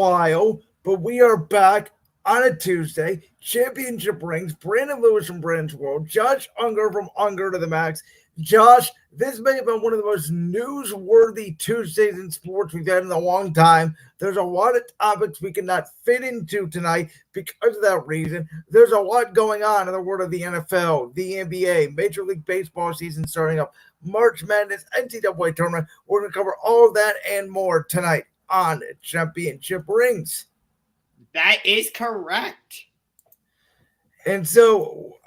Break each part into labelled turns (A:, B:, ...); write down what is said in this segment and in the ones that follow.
A: while, but we are back on a Tuesday. Championship rings. Brandon Lewis from Brandon's World. Josh Ungar from Ungar to the Max. Josh, this may have been one of the most newsworthy Tuesdays in sports we've had in a long time. There's a lot of topics we cannot fit into tonight because of that reason. There's a lot going on in the world of the NFL, the NBA, Major League Baseball season starting up, March Madness, NCAA tournament. We're going to cover all of that and more tonight on Championship Rings.
B: That is correct.
A: And so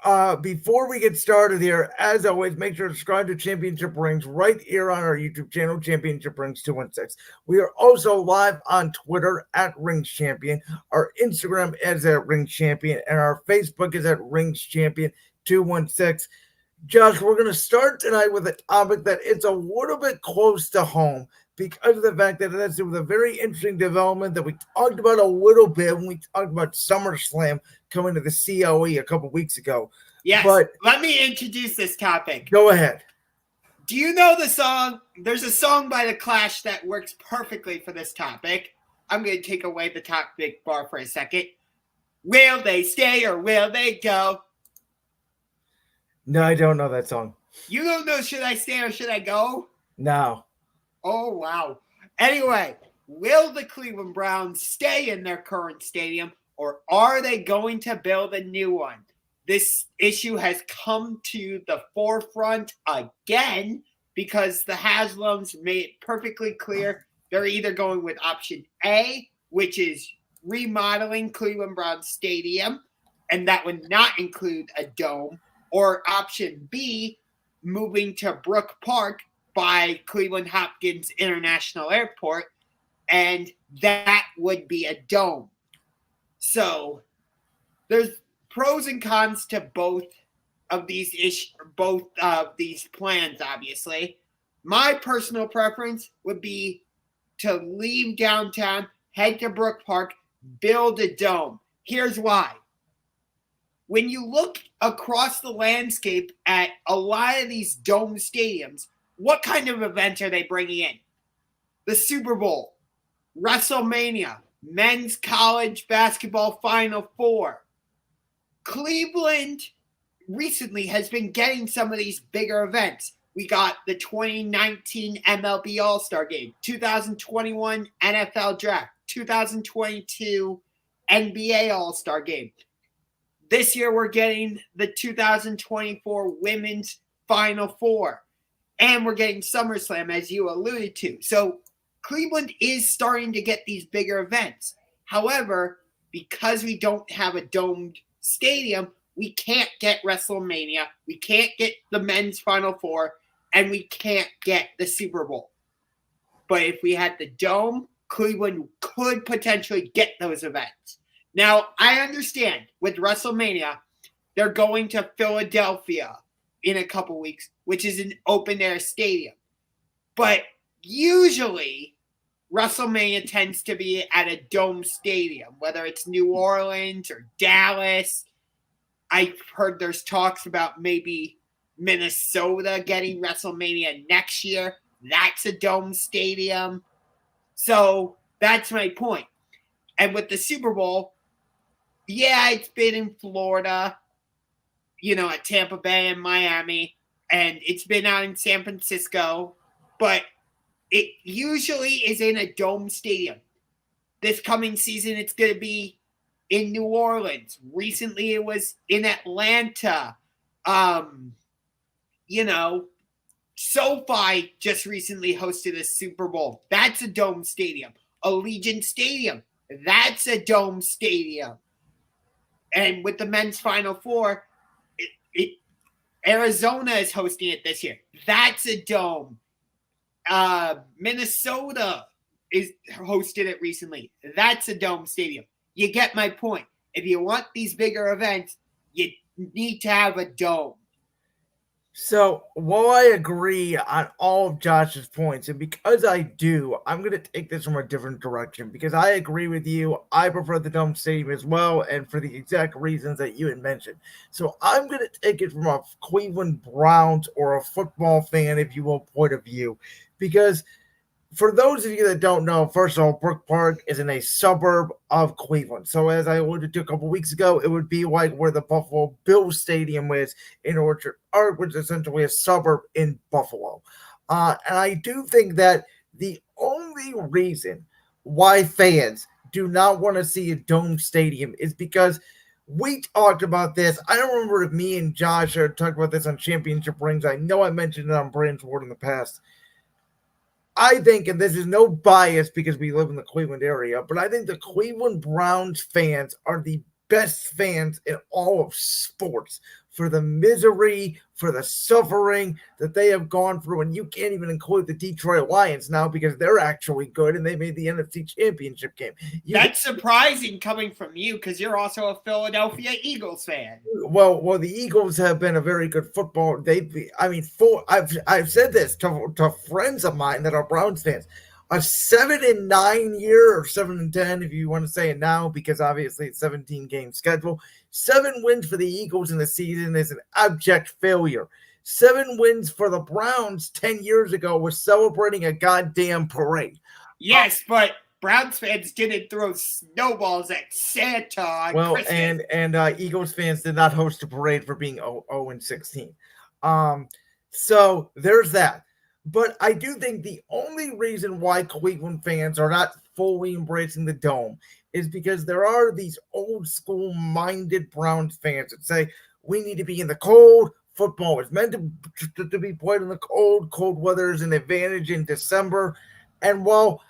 A: before we get started here, as always, make sure to subscribe to Championship Rings right here on our YouTube channel, Championship Rings 216. We are also live on Twitter at Rings Champion. Our Instagram is at Rings Champion, and our Facebook is at Rings Champion 216. Josh, we're going to start tonight with a topic that it's a little bit close to home because of the fact that it has to do with a very interesting development that we talked about a little bit when we talked about SummerSlam coming to the COE a couple weeks ago.
B: Yes,
A: but
B: let me introduce this topic.
A: Go ahead.
B: Do you know the song? There's a song by The Clash that works perfectly for this topic. I'm going to take away the topic bar for a second. Will they stay or will they go?
A: No, I don't know that song.
B: You don't know Should I Stay or Should I Go?
A: No.
B: Oh, wow. Anyway, will the Cleveland Browns stay in their current stadium or are they going to build a new one? This issue has come to the forefront again because the Haslams made it perfectly clear they're either going with option A, which is remodeling Cleveland Browns Stadium, and that would not include a dome, or option B, moving to Brook Park by Cleveland Hopkins International Airport, and that would be a dome. So there's pros and cons to both of these plans, obviously. My personal preference would be to leave downtown, head to Brook Park, build a dome. Here's why. When you look across the landscape at a lot of these dome stadiums, what kind of events are they bringing in? The Super Bowl, WrestleMania, Men's College Basketball Final Four. Cleveland recently has been getting some of these bigger events. We got the 2019 MLB All-Star Game, 2021 NFL Draft, 2022 NBA All-Star Game. This year we're getting the 2024 Women's Final Four. And we're getting SummerSlam, as you alluded to. So Cleveland is starting to get these bigger events. However, because we don't have a domed stadium, we can't get WrestleMania, we can't get the Men's Final Four, and we can't get the Super Bowl. But if we had the dome, Cleveland could potentially get those events. Now, I understand with WrestleMania, they're going to Philadelphia in a couple weeks, which is an open-air stadium. But usually, WrestleMania tends to be at a dome stadium, whether it's New Orleans or Dallas. I've heard there's talks about maybe Minnesota getting WrestleMania next year. That's a dome stadium. So that's my point. And with the Super Bowl, yeah, it's been in Florida, at Tampa Bay and Miami, and it's been out in San Francisco, but it usually is in a dome stadium. This coming season, it's going to be in New Orleans. Recently, it was in Atlanta. SoFi just recently hosted a Super Bowl. That's a dome stadium. Allegiant Stadium, that's a dome stadium. And with the Men's Final Four, Arizona is hosting it this year. That's a dome. Minnesota is hosted it recently. That's a dome stadium. You get my point. If you want these bigger events, you need to have a dome.
A: So, while I agree on all of Josh's points, and because I do, I'm going to take this from a different direction because I agree with you. I prefer the dome stadium as well, and for the exact reasons that you had mentioned. So, I'm going to take it from a Cleveland Browns or a football fan, if you will, point of view, because for those of you that don't know, first of all, Brook Park is in a suburb of Cleveland. So, as I alluded to a couple weeks ago, it would be like where the Buffalo Bills Stadium is in Orchard Park, which is essentially a suburb in Buffalo. And I do think that the only reason why fans do not want to see a dome stadium is because we talked about this. I don't remember if me and Josh had talked about this on Championship Rings. I know I mentioned it on Brand's Word in the past. I think, and this is no bias because we live in the Cleveland area, but I think the Cleveland Browns fans are the best fans in all of sports for the misery, for the suffering that they have gone through. And you can't even include the Detroit Lions now because they're actually good and they made the NFC Championship game.
B: That's surprising coming from you because you're also a Philadelphia Eagles fan.
A: Well, the Eagles have been a very good football. I've said this to friends of mine that are Browns fans. A 7-9 year, or 7-10 if you want to say it now, because obviously it's 17 game schedule. 7 wins for the Eagles in the season is an abject failure. 7 wins for the Browns 10 years ago was celebrating a goddamn parade.
B: Yes, but Browns fans didn't throw snowballs at Santa on Christmas.
A: and Eagles fans did not host a parade for being 0-16. So there's that. But I do think the only reason why Cleveland fans are not fully embracing the dome is because there are these old school minded Browns fans that say we need to be in the cold. Football is meant to be played in the cold. Cold weather is an advantage in December. And while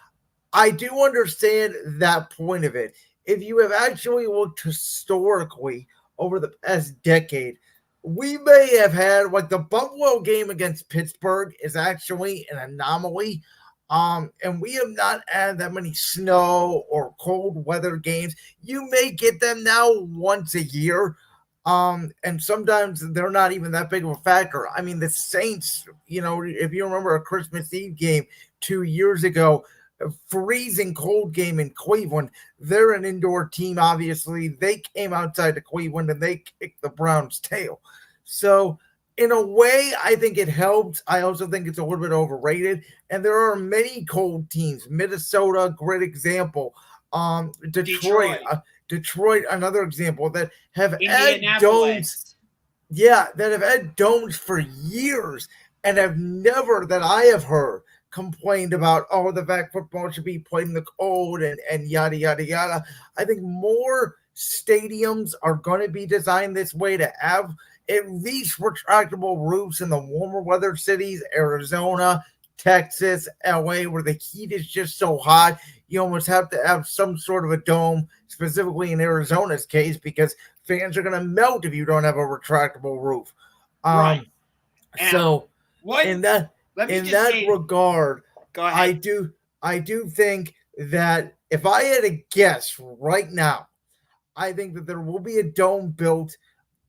A: I do understand that point of it, if you have actually looked historically over the past decade, we may have had like the Buffalo game against Pittsburgh is actually an anomaly. And we have not had that many snow or cold weather games. You may get them now once a year. And sometimes they're not even that big of a factor. I mean, the Saints, if you remember a Christmas Eve game 2 years ago, a freezing cold game in Cleveland. They're an indoor team, obviously. They came outside to Cleveland and they kicked the Browns' tail. So, in a way, I think it helps. I also think it's a little bit overrated. And there are many cold teams. Minnesota, great example. Detroit, another example that have had domes. Yeah, that have had domes for years and have never, that I have heard, complained about, the fact football should be played in the cold and yada, yada, yada. I think more stadiums are going to be designed this way to have at least retractable roofs in the warmer weather cities, Arizona, Texas, LA, where the heat is just so hot. You almost have to have some sort of a dome, specifically in Arizona's case, because fans are going to melt if you don't have a retractable roof.
B: Right.
A: So in that regard, I do think that if I had to guess right now, I think that there will be a dome built.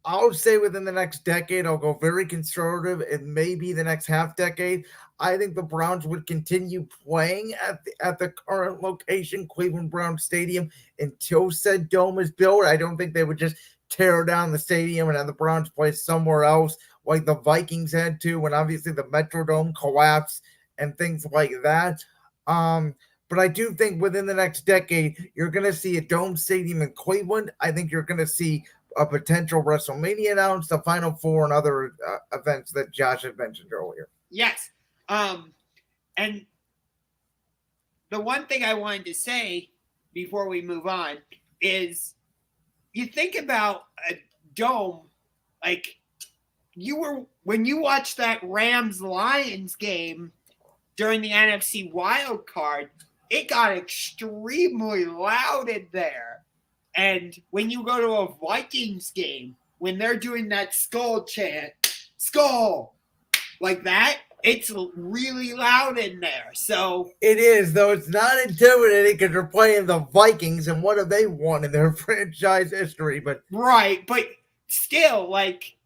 A: I'll say within the next decade. I'll go very conservative. It may be the next half decade. I think the Browns would continue playing at the current location, Cleveland Browns Stadium, until said dome is built. I don't think they would just tear down the stadium and have the Browns play somewhere else like the Vikings had to when obviously the Metrodome collapsed and things like that. But I do think within the next decade, you're going to see a dome stadium in Cleveland. I think you're going to see a potential WrestleMania announced, the Final Four, and other events that Josh had mentioned earlier.
B: Yes. And the one thing I wanted to say before we move on is you think about a dome, like when you watch that Rams-Lions game during the NFC wild card, it got extremely loud in there. And when you go to a Vikings game, when they're doing that skull chant, skull, like that, it's really loud in there. So
A: it is, though it's not intimidating because they're playing the Vikings, and what have they won in their franchise history? But
B: right, but still, like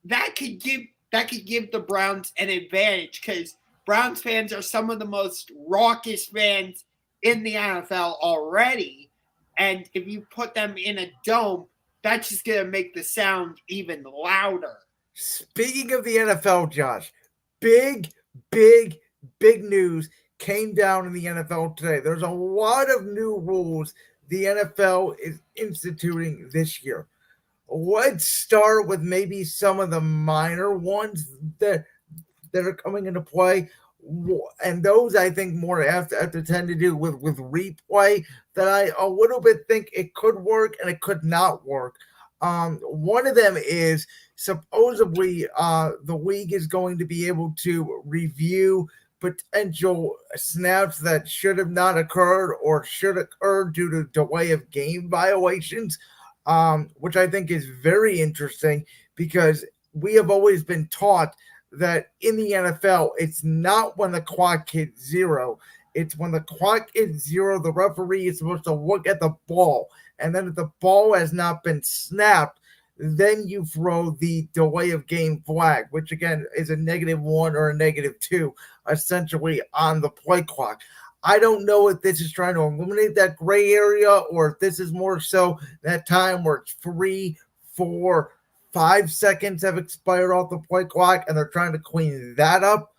B: that could give the Browns an advantage because Browns fans are some of the most raucous fans in the NFL already. And if you put them in a dome, that's just going to make the sound even louder.
A: Speaking of the NFL, Josh, big news came down in the NFL today. There's a lot of new rules the NFL is instituting this year. Let's start with maybe some of the minor ones that are coming into play. And those I think more have to tend to do with replay that I a little bit think it could work and it could not work. One of them is supposedly the league is going to be able to review potential snaps that should have not occurred or should occur due to delay of game violations, which I think is very interesting because we have always been taught that in the NFL, it's not when the clock hits zero. It's when the clock hits zero, the referee is supposed to look at the ball. And then if the ball has not been snapped, then you throw the delay of game flag, which again is a -1 or a -2, essentially on the play clock. I don't know if this is trying to eliminate that gray area or if this is more so that time where it's 3, 4, 5 seconds have expired off the play clock and they're trying to clean that up.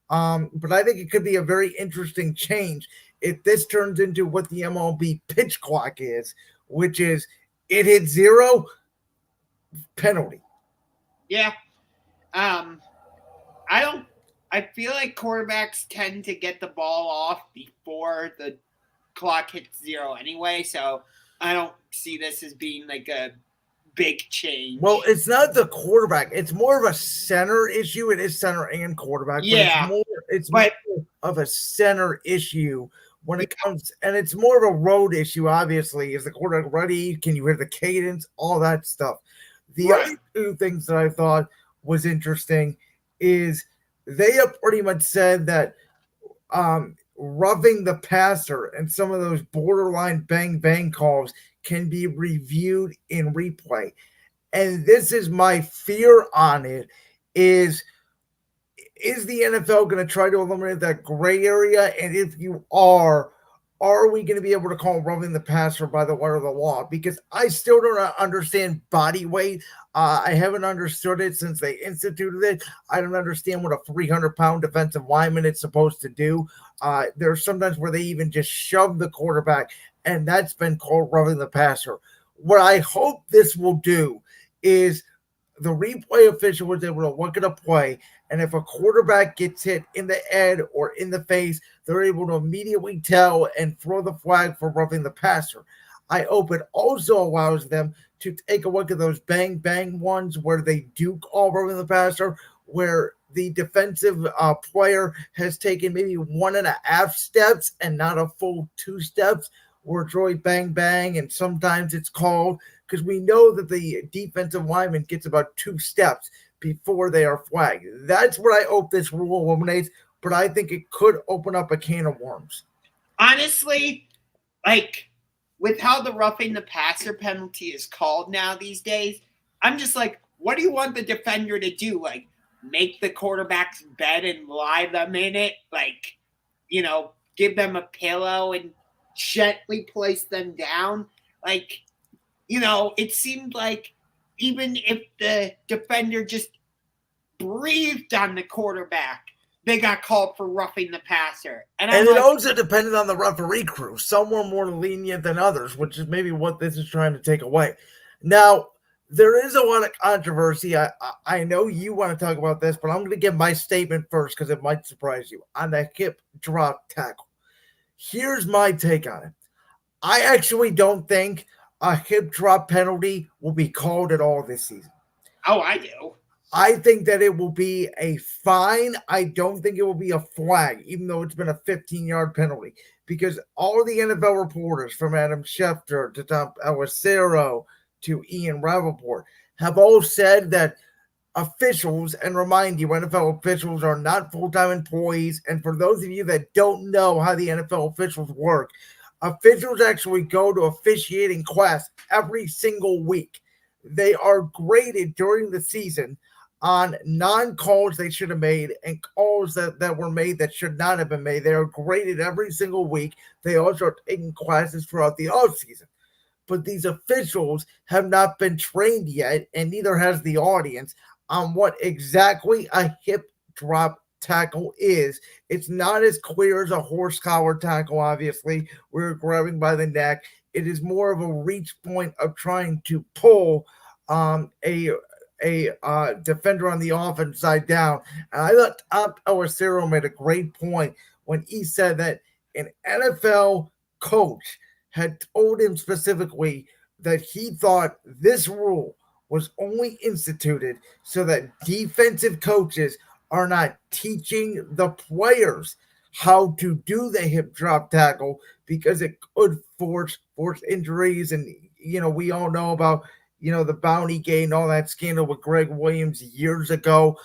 A: But I think it could be a very interesting change if this turns into what the MLB pitch clock is, which is it hits zero, penalty.
B: Yeah. I feel like quarterbacks tend to get the ball off before the clock hits zero anyway, so I don't see this as being like a big change.
A: Well, it's not the quarterback. It's more of a center issue. It is center and quarterback.
B: Yeah.
A: But it's more of a center issue when it comes, and it's more of a road issue, obviously. Is the quarterback ready? Can you hear the cadence? All that stuff. The other two things that I thought was interesting is they have pretty much said that roughing the passer and some of those borderline bang calls can be reviewed in replay. And this is my fear on it is the NFL going to try to eliminate that gray area? And if you are we going to be able to call roughing the passer by the letter of the law? Because I still don't understand body weight. I haven't understood it since they instituted it. I don't understand what a 300-pound defensive lineman is supposed to do. There's sometimes where they even just shove the quarterback, and that's been called roughing the passer. What I hope this will do is the replay official was able to look at a play, and if a quarterback gets hit in the head or in the face, they're able to immediately tell and throw the flag for roughing the passer. I hope it also allows them to take a look at those bang ones where they do call roughing the passer, where the defensive player has taken maybe 1.5 steps and not a full 2 steps, where it's really bang, and sometimes it's called because we know that the defensive lineman gets about 2 steps before they are flagged. That's what I hope this rule eliminates, but I think it could open up a can of worms.
B: Honestly, like with how the roughing the passer penalty is called now these days, I'm just like, what do you want the defender to do? Like, make the quarterback's bed and lie them in it? Like, give them a pillow and gently place them down? Like, it seemed like even if the defender just breathed on the quarterback, they got called for roughing the passer. And
A: it also depended on the referee crew. Some were more lenient than others, which is maybe what this is trying to take away. Now, there is a lot of controversy. I know you want to talk about this, but I'm going to give my statement first because it might surprise you on the hip drop tackle. Here's my take on it. I actually don't think a hip drop penalty will be called at all this season.
B: Oh, I do.
A: I think that it will be a fine. I don't think it will be a flag, even though it's been a 15-yard penalty, because all the NFL reporters, from Adam Schefter to Tom Pelissero to Ian Rappaport, have all said that officials, and remind you, NFL officials are not full-time employees. And for those of you that don't know how the NFL officials work, officials actually go to officiating class every single week. They are graded during the season on non-calls they should have made and calls that were made that should not have been made. They are graded every single week. They also are taking classes throughout the offseason. But these officials have not been trained yet, and neither has the audience, on what exactly a hip drop tackle is. It's not as clear as a horse collar tackle, obviously. We're grabbing by the neck. It is more of a reach point of trying to pull a defender on the offense side down. And I thought Top Cyril made a great point when he said that an NFL coach had told him specifically that he thought this rule was only instituted so that defensive coaches are not teaching the players how to do the hip drop tackle because it could force injuries. And we all know about the bounty gate, all that scandal with Greg Williams years ago,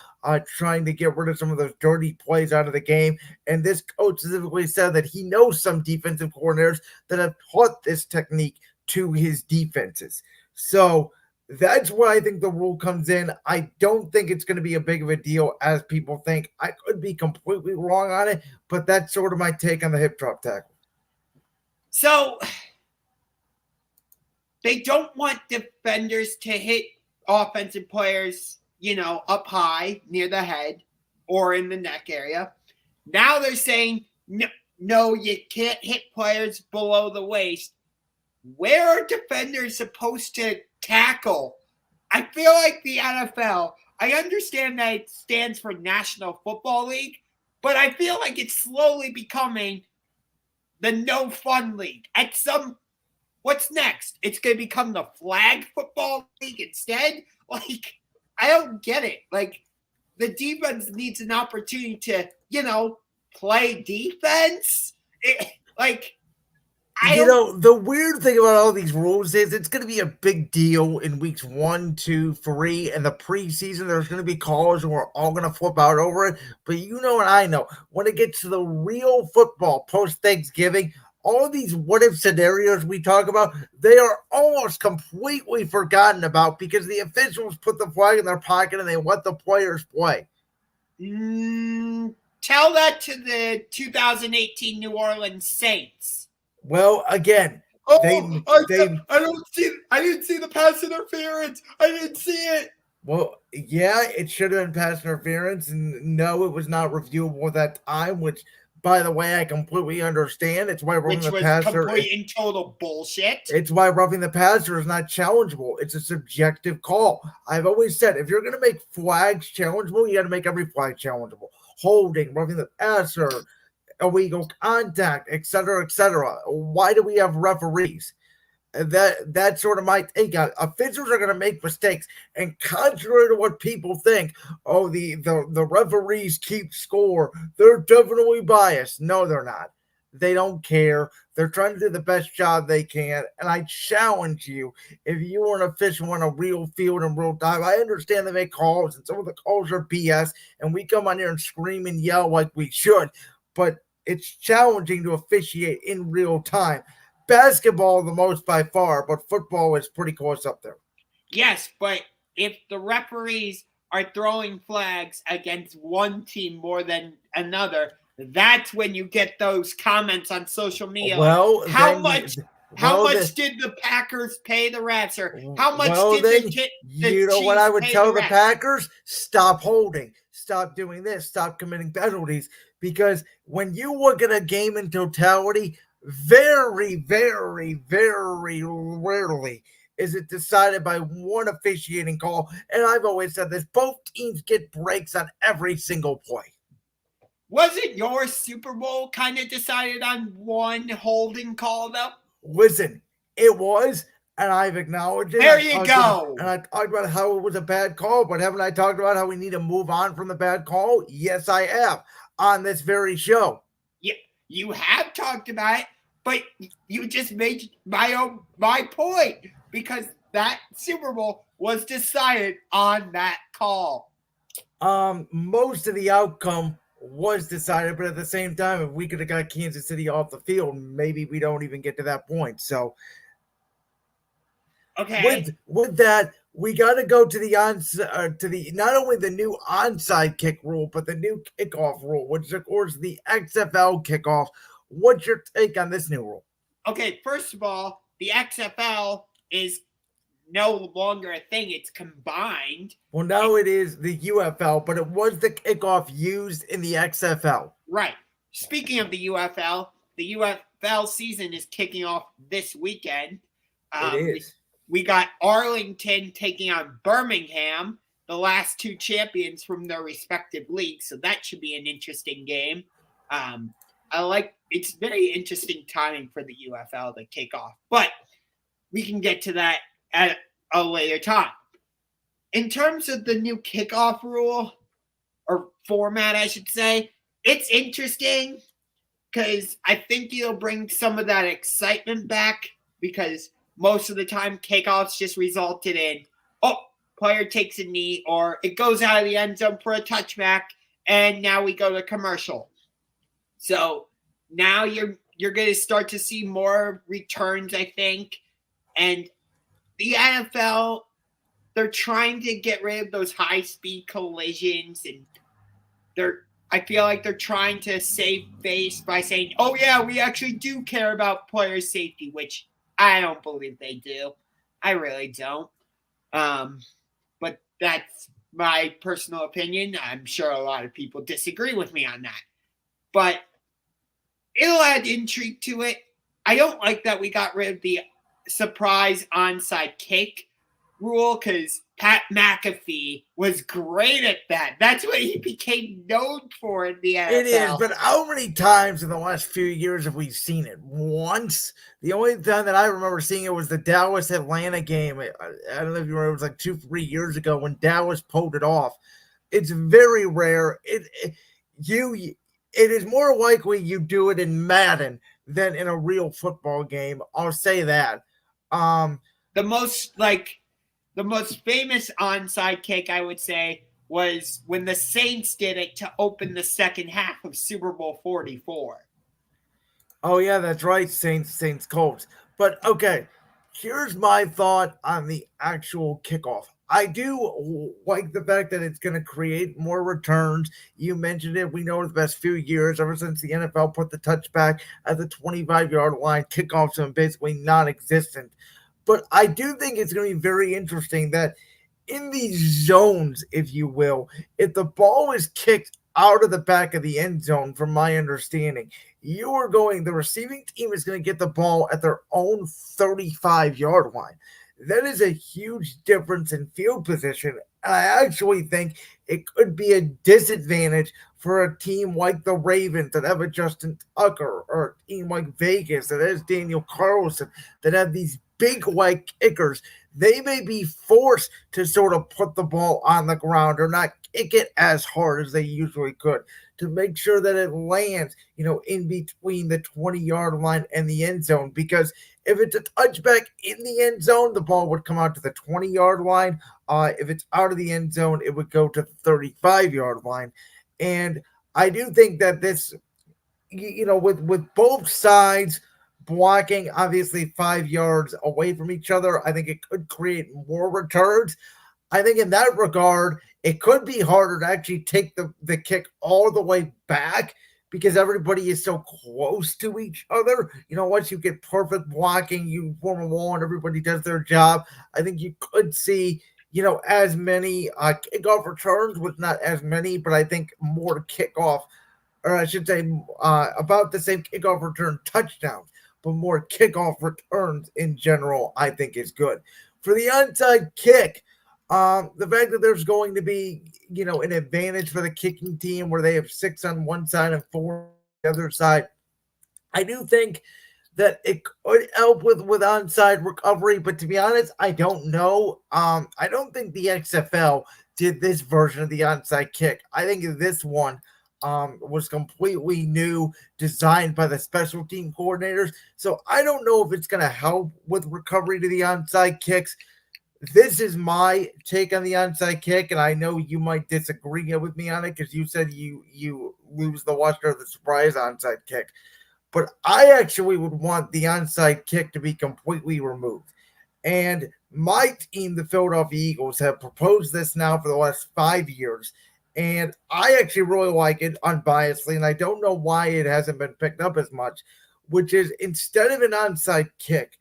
A: trying to get rid of some of those dirty plays out of the game. And this coach specifically said that he knows some defensive coordinators that have taught this technique to his defenses. So that's where I think the rule comes in. I don't think it's going to be a big of a deal as people think. I could be completely wrong on it, but that's sort of my take on the hip drop tackle.
B: So they don't want defenders to hit offensive players, up high near the head or in the neck area. Now they're saying, no, you can't hit players below the waist. Where are defenders supposed to tackle? I feel like the NFL, I understand that it stands for National Football League, but I feel like it's slowly becoming the No Fun League. What's next? It's going to become the Flag Football League instead? Like, I don't get it. Like, the defense needs an opportunity to, play defense.
A: The weird thing about all these rules is it's going to be a big deal in weeks 1, 2, 3, and the preseason. There's going to be calls and we're all going to flip out over it. But and I know, when it gets to the real football post-Thanksgiving, all these what-if scenarios we talk about, they are almost completely forgotten about because the officials put the flag in their pocket and they let the players play.
B: Tell that to the 2018 New Orleans Saints.
A: Well, again,
B: I didn't see the pass interference. I didn't see it.
A: Well, yeah, it should have been pass interference, and no, it was not reviewable at that time, which, by the way, I completely understand. It's why roughing the passer,
B: complete and total bullshit.
A: It's why roughing the passer is not challengeable. It's a subjective call. I've always said, if you're going to make flags challengeable, you got to make every flag challengeable. Holding, roughing the passer, illegal contact, etc., etc. Why do we have referees? That's sort of my take on it. Officials are going to make mistakes, and contrary to what people think, the referees keep score. They're definitely biased. No, they're not. They don't care. They're trying to do the best job they can. And I challenge you, if you were an official on a real field in real time, I understand they make calls, and some of the calls are BS, and we come on here and scream and yell like we should, but it's challenging to officiate in real time. Basketball the most by far, but football is pretty close up there.
B: Yes, but if the referees are throwing flags against one team more than another, that's when you get those comments on social media.
A: Well,
B: like, how much did the Packers pay the refs? Or how much did the
A: you know what I would tell the Packers? Stop holding. Stop doing this. Stop committing penalties. Because when you look at a game in totality, very, very, very rarely is it decided by one officiating call. And I've always said this, both teams get breaks on every single play.
B: Wasn't your Super Bowl kind of decided on one holding call, though?
A: Listen, it was, and I've acknowledged it.
B: There you go.
A: And I talked about how it was a bad call, but haven't I talked about how we need to move on from the bad call? Yes, I have, on this very show.
B: Yeah, you have talked about it, but you just made my point, because that Super Bowl was decided on that call.
A: Most of the outcome was decided, but at the same time, if we could have got Kansas City off the field, maybe we don't even get to that point. So,
B: okay,
A: with that, we got to go to the not only the new onside kick rule, but the new kickoff rule, which is of course the XFL kickoff. What's your take on this new rule?
B: Okay, first of all, the XFL is no longer a thing. It's combined.
A: Well, now it is the UFL, but it was the kickoff used in the XFL.
B: Right. Speaking of the UFL season is kicking off this weekend.
A: It is.
B: We got Arlington taking on Birmingham, the last two champions from their respective leagues. So that should be an interesting game. It's very interesting timing for the UFL to kick off, but we can get to that at a later time. In terms of the new kickoff rule or format, I should say, it's interesting because I think it'll bring some of that excitement back, because most of the time kickoffs just resulted in, player takes a knee or it goes out of the end zone for a touchback, and now we go to commercial. So now you're going to start to see more returns, I think. And the NFL, they're trying to get rid of those high-speed collisions, and I feel like they're trying to save face by saying, oh, yeah, we actually do care about player safety, which I don't believe they do. I really don't. But that's my personal opinion. I'm sure a lot of people disagree with me on that. But it'll add intrigue to it. I don't like that we got rid of the surprise onside kick rule, because Pat McAfee was great at that. That's what he became known for in the NFL.
A: It is, but how many times in the last few years have we seen it? Once. The only time that I remember seeing it was the Dallas-Atlanta game. I don't know if you remember, it was like 2-3 years ago when Dallas pulled it off. It's very rare. It is more likely you do it in Madden than in a real football game. I'll say that.
B: The most famous onside kick, I would say, was when the Saints did it to open the second half of Super Bowl 44.
A: Oh, yeah, that's right, Saints Colts. But, okay, here's my thought on the actual kickoff. I do like the fact that it's going to create more returns. You mentioned it. We know the best few years, ever since the NFL put the touchback at the 25-yard line, kickoffs have been basically non-existent. But I do think it's going to be very interesting that in these zones, if you will, if the ball is kicked out of the back of the end zone, from my understanding, the receiving team is going to get the ball at their own 35-yard line. That is a huge difference in field position. And I actually think it could be a disadvantage for a team like the Ravens that have a Justin Tucker, or a team like Vegas that has Daniel Carlson, that have these big leg kickers. They may be forced to sort of put the ball on the ground or not kick it as hard as they usually could, to make sure that it lands, in between the 20-yard line and the end zone. Because if it's a touchback in the end zone, the ball would come out to the 20-yard line. If it's out of the end zone, it would go to the 35-yard line. And I do think that this, with both sides blocking obviously 5 yards away from each other, I think it could create more returns. I think in that regard, it could be harder to actually take the kick all the way back, because everybody is so close to each other. Once you get perfect blocking, you form a wall and everybody does their job. I think you could see, as many kickoff returns, with not as many, but I think more kickoff, or I should say about the same kickoff return touchdowns, but more kickoff returns in general, I think is good. For the onside kick, the fact that there's going to be, an advantage for the kicking team where they have 6 on one side and 4 on the other side, I do think that it could help with onside recovery. But to be honest, I don't know. I don't think the XFL did this version of the onside kick. I think this one was completely new, designed by the special team coordinators. So I don't know if it's going to help with recovery to the onside kicks. This is my take on the onside kick, and I know you might disagree with me on it because you said you lose the luster of the surprise onside kick. But I actually would want the onside kick to be completely removed. And my team, the Philadelphia Eagles, have proposed this now for the last 5 years. And I actually really like it unbiasedly, and I don't know why it hasn't been picked up as much, which is, instead of an onside kick,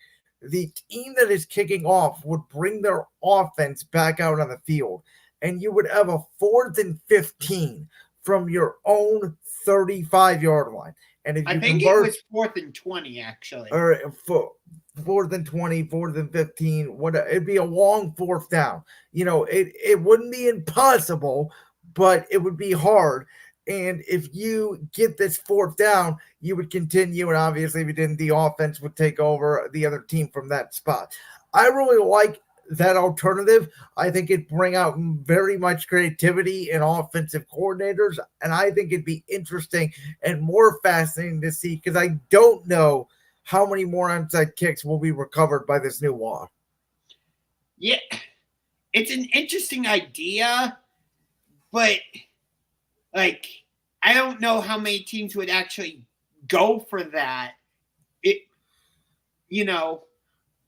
A: the team that is kicking off would bring their offense back out on the field, and you would have a 4th and 15 from your own 35-yard line. And if
B: I
A: you
B: think
A: convert,
B: it was 4th and 20, actually.
A: or 4th and 20, 4th and 15, it'd be a long 4th down. It wouldn't be impossible, but it would be hard. And if you get this 4th down, you would continue. And obviously, if you didn't, the offense would take over the other team from that spot. I really like that alternative. I think it'd bring out very much creativity in offensive coordinators. And I think it'd be interesting and more fascinating to see, because I don't know how many more onside kicks will be recovered by this new law.
B: Yeah, it's an interesting idea, but like, I don't know how many teams would actually go for that.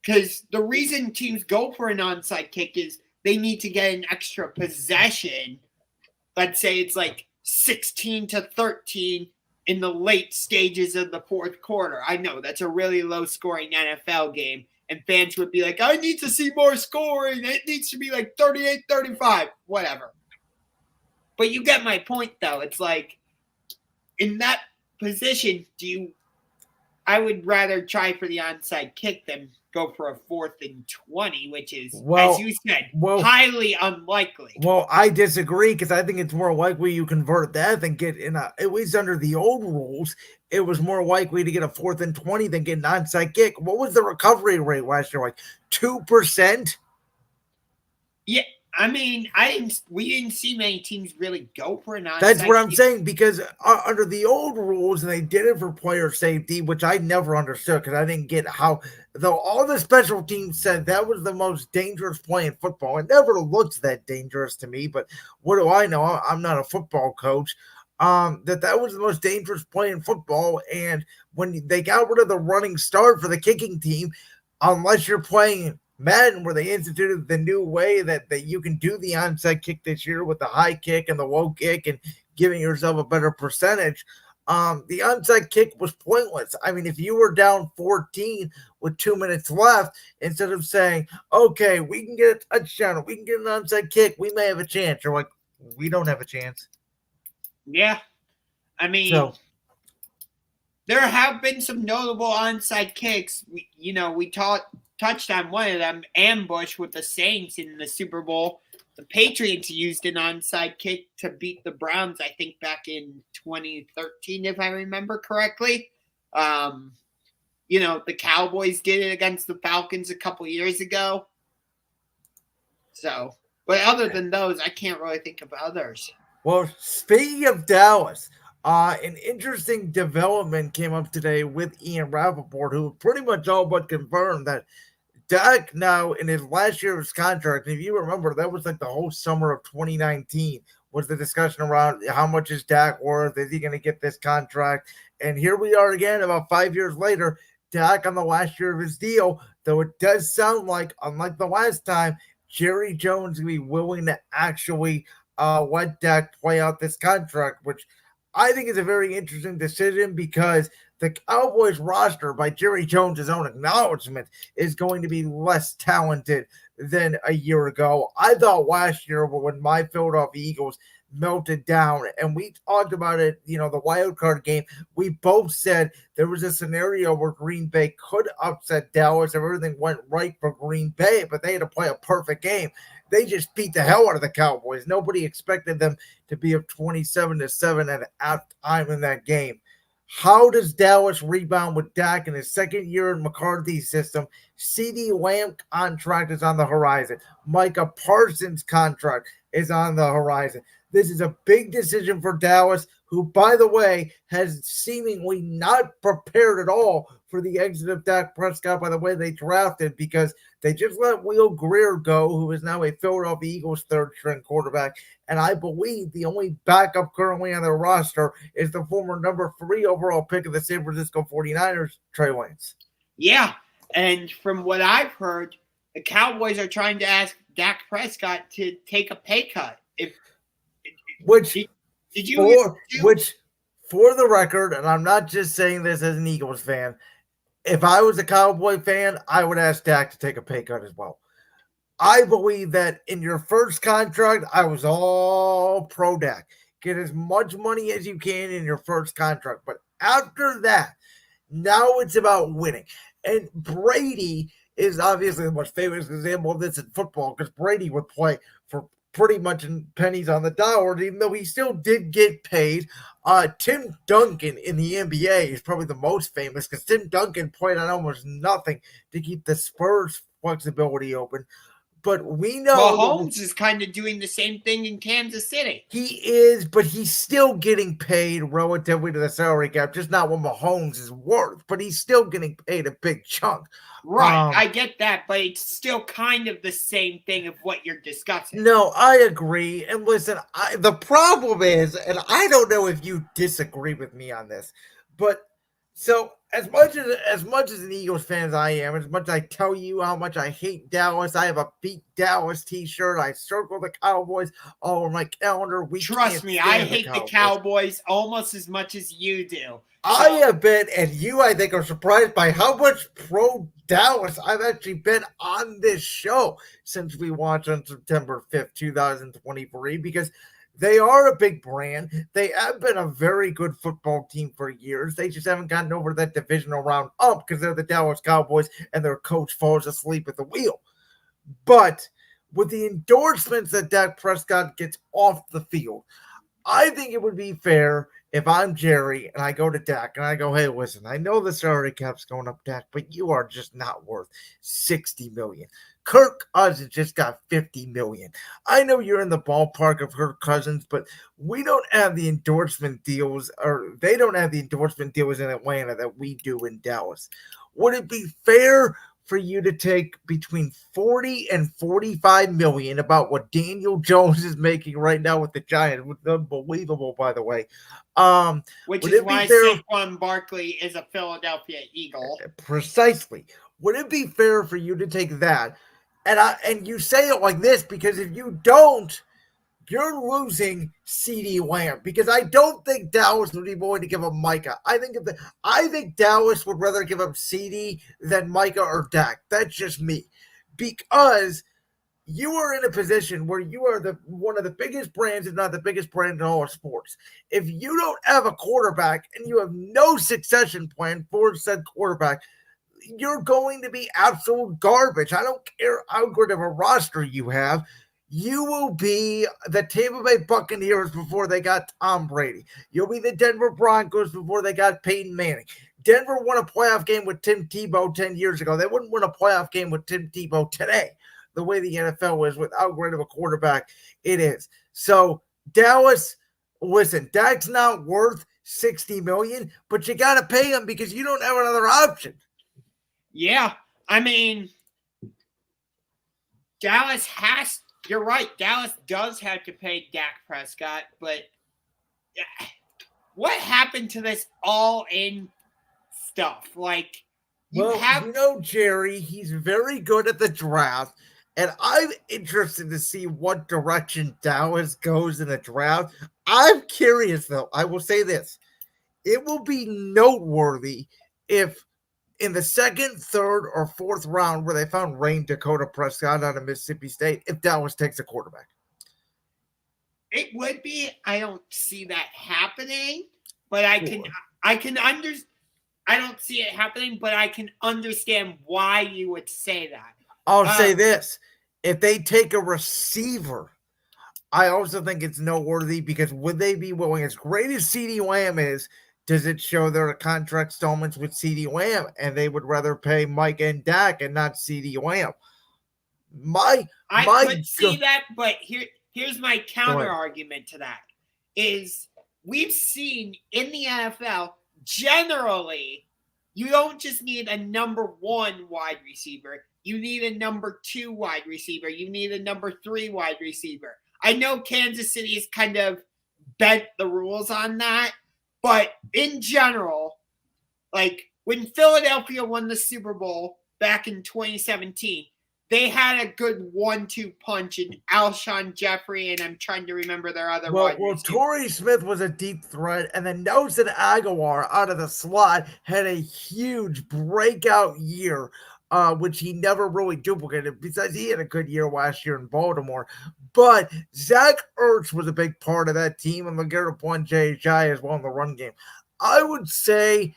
B: Because the reason teams go for an onside kick is they need to get an extra possession. Let's say it's like 16-13 in the late stages of the 4th quarter. I know that's a really low-scoring NFL game, and fans would be like, I need to see more scoring. It needs to be like 38-35, whatever. But you get my point, though. It's like, in that position, I would rather try for the onside kick than go for a 4th and 20, which is, as you said, highly unlikely.
A: Well, I disagree, because I think it's more likely you convert that than get at least under the old rules, it was more likely to get a 4th and 20 than get an onside kick. What was the recovery rate last year? Like 2%?
B: Yeah. I mean, we didn't see many teams really go for an onside.
A: That's what I'm saying, because under the old rules, and they did it for player safety, which I never understood, because I didn't get how, though all the special teams said that was the most dangerous play in football. It never looked that dangerous to me, but what do I know? I'm not a football coach. That was the most dangerous play in football, and when they got rid of the running start for the kicking team, unless you're playing Madden, where they instituted the new way that you can do the onside kick this year with the high kick and the low kick and giving yourself a better percentage, the onside kick was pointless. I mean, if you were down 14 with 2 minutes left, instead of saying, okay, we can get a touchdown, we can get an onside kick, we may have a chance, you're like, we don't have a chance.
B: Yeah. I mean, there have been some notable onside kicks. We touched on one of them, ambush with the Saints in the Super Bowl. The Patriots used an onside kick to beat the Browns, I think, back in 2013, if I remember correctly. The Cowboys did it against the Falcons a couple years ago. So, but other than those, I can't really think of others.
A: Well, speaking of Dallas, an interesting development came up today with Ian Rappaport, who pretty much all but confirmed that Dak now in his last year of his contract, if you remember, that was like the whole summer of 2019 was the discussion around how much is Dak worth? Is he going to get this contract? And here we are again about 5 years later, Dak on the last year of his deal, though it does sound like, unlike the last time, Jerry Jones will be willing to actually let Dak play out this contract, which I think is a very interesting decision, because the Cowboys roster, by Jerry Jones' own acknowledgement, is going to be less talented than a year ago. I thought last year when my Philadelphia Eagles melted down, and we talked about it, the wild card game, we both said there was a scenario where Green Bay could upset Dallas if everything went right for Green Bay, but they had to play a perfect game. They just beat the hell out of the Cowboys. Nobody expected them to be up 27-7 at halftime in that game. How does Dallas rebound with Dak in his second year in McCarthy's system? CeeDee Lamb contract is on the horizon. Micah Parsons' contract is on the horizon. This is a big decision for Dallas, who, by the way, has seemingly not prepared at all for the exit of Dak Prescott by the way they drafted, because they just let Will Greer go, who is now a Philadelphia Eagles third-string quarterback. And I believe the only backup currently on their roster is the former number 3 overall pick of the San Francisco 49ers, Trey Lance.
B: Yeah, and from what I've heard, the Cowboys are trying to ask Dak Prescott to take a pay cut.
A: Which, for the record, and I'm not just saying this as an Eagles fan, if I was a Cowboy fan, I would ask Dak to take a pay cut as well. I believe that in your first contract, I was all pro Dak. Get as much money as you can in your first contract. But after that, now it's about winning. And Brady is obviously the most famous example of this in football because Brady would play for pretty much in pennies on the dollar, even though he still did get paid. Tim Duncan in the NBA is probably the most famous because Tim Duncan played on almost nothing to keep the Spurs flexibility open. But we know
B: Mahomes is kind of doing the same thing in Kansas City.
A: he is, but he's still getting paid relatively to the salary cap, just not what Mahomes is worth. But he's still getting paid a big chunk.
B: Right, I get that, but it's still kind of the same thing of what you're discussing.
A: No, I agree. And listen, the problem is, and I don't know if you disagree with me on this, but so as much as an Eagles fan as I am, as much as I tell you how much I hate Dallas, I have a beat Dallas T-shirt. I circle the Cowboys all over my calendar.
B: Trust me, I hate the Cowboys almost as much as you do.
A: I have been, and you, I think, are surprised by how much pro Dallas I've actually been on this show since we launched on September 5th, 2023, because they are a big brand. They have been a very good football team for years. They just haven't gotten over that divisional round up because they're the Dallas Cowboys and their coach falls asleep at the wheel. But with the endorsements that Dak Prescott gets off the field, I think it would be fair if I'm Jerry and I go to Dak and I go, hey, listen, I know the salary cap's going up, Dak, but you are just not worth $60 million. Kirk Cousins just got $50 million. I know you're in the ballpark of Kirk Cousins, but we don't have the endorsement deals, or they don't have the endorsement deals in Atlanta that we do in Dallas. Would it be fair for you to take between 40 and 45 million, about what Daniel Jones is making right now with the Giants, which is unbelievable, by the way?
B: Which is why Saquon Barkley is a Philadelphia Eagle.
A: Precisely. Would it be fair for you to take that? And you say it like this because if you don't, you're losing CeeDee Lamb, because I don't think Dallas would be willing to give up Micah. I think Dallas would rather give up CeeDee than Micah or Dak. That's just me, because you are in a position where you are one of the biggest brands, if not the biggest brand in all of sports. If you don't have a quarterback and you have no succession plan for said quarterback, you're going to be absolute garbage. I don't care how good of a roster you have. You will be the Tampa Bay Buccaneers before they got Tom Brady. You'll be the Denver Broncos before they got Peyton Manning. Denver won a playoff game with Tim Tebow 10 years ago. They wouldn't win a playoff game with Tim Tebow today, the way the NFL is with how great of a quarterback it is. So, Dallas, listen, Dak's not worth $60 million, but you got to pay him because you don't have another option.
B: Yeah, I mean, you're right. Dallas does have to pay Dak Prescott, but what happened to this all-in stuff? Like,
A: Jerry, he's very good at the draft, and I'm interested to see what direction Dallas goes in the draft. I'm curious, though. I will say this. It will be noteworthy if in the second, third, or fourth round where they found Rain Dakota Prescott out of Mississippi State, if Dallas takes a quarterback.
B: It would be. I don't see that happening, but I can understand. I don't see it happening, but I can understand why you would say that.
A: I'll say this. If they take a receiver, I also think it's noteworthy, because would they be willing, as great as CeeDee Lamb is, does it show their contract installments with CeeDee Lamb, and they would rather pay Mike and Dak and not CeeDee Lamb?
B: I could see that, but here's my counter argument to that. Is we've seen in the NFL, generally, you don't just need a number 1 wide receiver. You need a number 2 wide receiver. You need a number 3 wide receiver. I know Kansas City has kind of bent the rules on that, but in general, like when Philadelphia won the Super Bowl back in 2017, they had a good 1-2 punch in Alshon Jeffrey, and I'm trying to remember their other wide
A: Well,
B: receiver.
A: Torrey Smith was a deep threat, and then Nelson Aguilar out of the slot had a huge breakout year, which he never really duplicated. Besides, he had a good year last year in Baltimore. But Zach Ertz was a big part of that team, and LeGarrette Blount, Jai as well in the run game. I would say,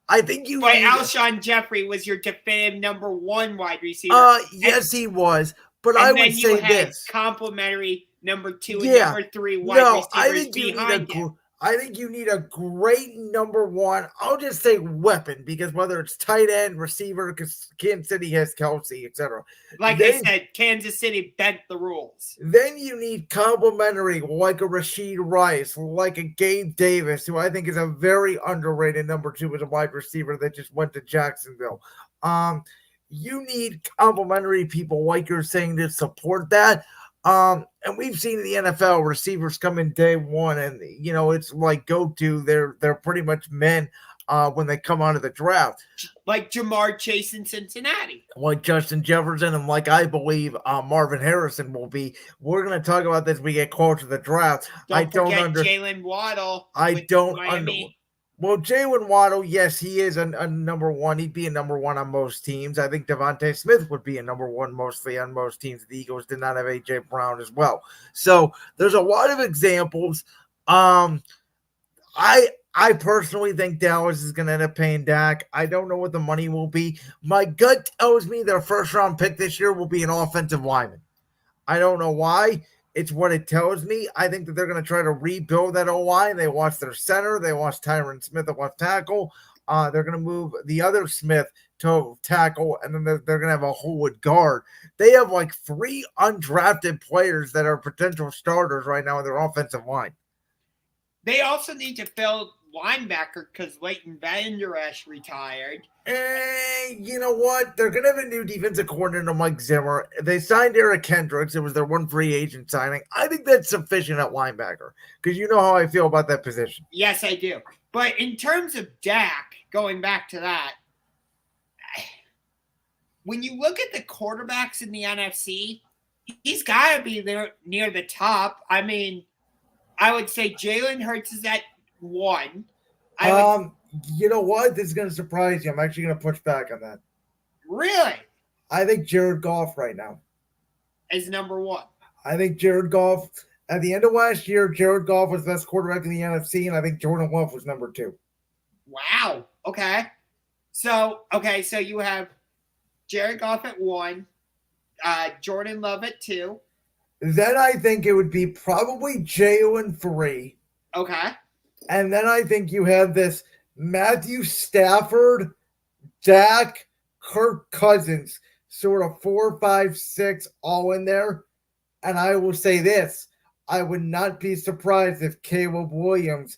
A: I think you
B: But
A: need.
B: Alshon Jeffrey was your definitive number 1 wide receiver.
A: Yes, he was. But
B: And
A: I
B: then
A: would
B: you
A: say
B: had
A: this.
B: complimentary number 2 and
A: Yeah.
B: number 3 wide
A: No, I
B: receivers
A: think you need
B: behind him.
A: I think you need a great number one. I'll just say weapon, because whether it's tight end, receiver, because Kansas City has Kelsey, etc.
B: Like I said, Kansas City bent the rules.
A: Then you need complementary, like a Rashid Rice, like a Gabe Davis, who I think is a very underrated number 2 as a wide receiver that just went to Jacksonville. You need complementary people, like you're saying, to support that. And we've seen in the NFL receivers come in day one, and it's like go-to. They're pretty much men when they come out of the draft.
B: Like Jamar Chase in Cincinnati.
A: Like Justin Jefferson, and like I believe Marvin Harrison will be. We're going to talk about this when we get closer to the draft.
B: Don't forget Jalen Waddle.
A: Well, Jalen Waddle, yes, he is a number one. He'd be a number one on most teams. I think Devontae Smith would be a number one mostly on most teams. The Eagles did not have A.J. Brown as well. So there's a lot of examples. I personally think Dallas is going to end up paying Dak. I don't know what the money will be. My gut tells me their first-round pick this year will be an offensive lineman. I don't know why. It's what it tells me. I think that they're going to try to rebuild that O-line. They lost their center. They lost Tyron Smith at left tackle. They're going to move the other Smith to tackle, and then they're going to have a Holwood guard. They have like 3 undrafted players that are potential starters right now in their offensive line.
B: They also need to fill linebacker because Leighton Vander Esch retired.
A: You know what? They're going to have a new defensive coordinator, Mike Zimmer. They signed Eric Kendricks. It was their one free agent signing. I think that's sufficient at linebacker, because you know how I feel about that position.
B: Yes, I do. But in terms of Dak, going back to that, when you look at the quarterbacks in the NFC, he's got to be there near the top. I mean, I would say Jalen Hurts is at 1.
A: You know what? This is going to surprise you. I'm actually going to push back on that.
B: Really?
A: I think Jared Goff right now
B: is number 1.
A: I think Jared Goff, at the end of last year, Jared Goff was the best quarterback in the NFC, and I think Jordan Love was number 2.
B: Wow. Okay. So you have Jared Goff at 1, Jordan Love at 2.
A: Then I think it would be probably Jalen 3.
B: Okay.
A: And then I think you have this Matthew Stafford, Dak, Kirk Cousins, sort of 4, 5, 6 all in there. And I will say this, I would not be surprised if Caleb Williams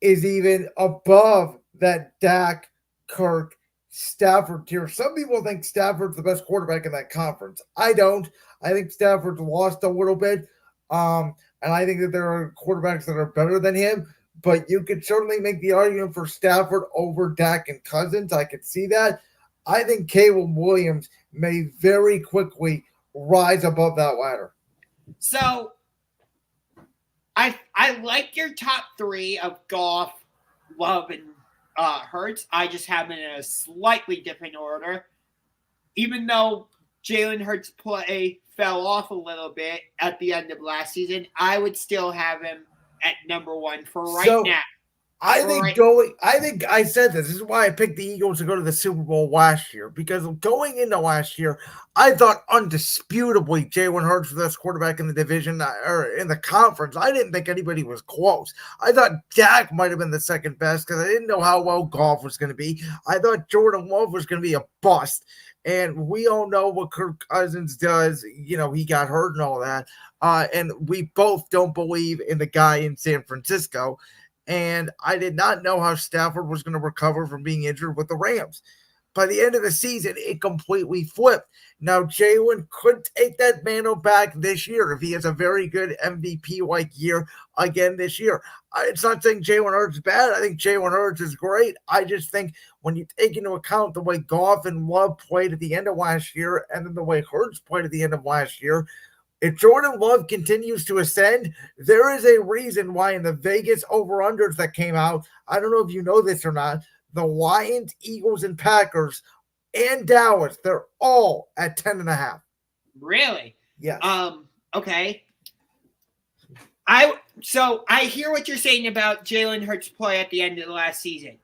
A: is even above that Dak, Kirk, Stafford tier. Some people think Stafford's the best quarterback in that conference. I don't. I think Stafford's lost a little bit. And I think that there are quarterbacks that are better than him. But you could certainly make the argument for Stafford over Dak and Cousins. I could see that. I think Caleb Williams may very quickly rise above that ladder.
B: So I like your top 3 of Goff, Love, and Hurts. I just have them in a slightly different order. Even though Jalen Hurts' play fell off a little bit at the end of last season, I would still have him at number 1 for now.
A: I think I said this is why I picked the Eagles to go to the Super Bowl last year, because going into last year, I thought undisputably Jalen Hurts was the best quarterback in the division or in the conference. I didn't think anybody was close. I thought Dak might have been the second best because I didn't know how well Goff was going to be. I thought Jordan Love was going to be a bust. And we all know what Kirk Cousins does. You know, he got hurt and all that. And we both don't believe in the guy in San Francisco. And I did not know how Stafford was going to recover from being injured with the Rams. by the end of the season, it completely flipped. Now, Jalen could take that mantle back this year if he has a very good MVP-like year again this year. It's not saying Jalen Hurts is bad. I think Jalen Hurts is great. I just think when you take into account the way Goff and Love played at the end of last year and then the way Hurts played at the end of last year, if Jordan Love continues to ascend, there is a reason why in the Vegas over-unders that came out, I don't know if you know this or not, the Lions, Eagles, and Packers and Dallas, they're all at 10.5.
B: Really?
A: Yes.
B: Okay. So I hear what you're saying about Jalen Hurts' play at the end of the last season,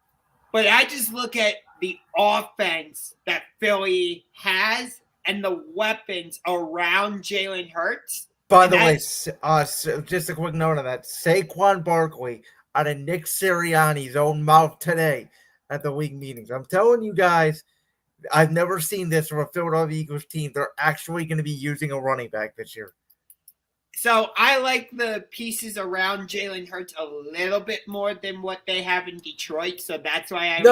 B: but I just look at the offense that Philly has and the weapons around Jalen Hurts.
A: By the way, just a quick note on that. Saquon Barkley out of Nick Sirianni's own mouth today at the league meetings. I'm telling you guys, I've never seen this from a Philadelphia Eagles team. They're actually going to be using a running back this year.
B: So I like the pieces around Jalen Hurts a little bit more than what they have in Detroit. So that's why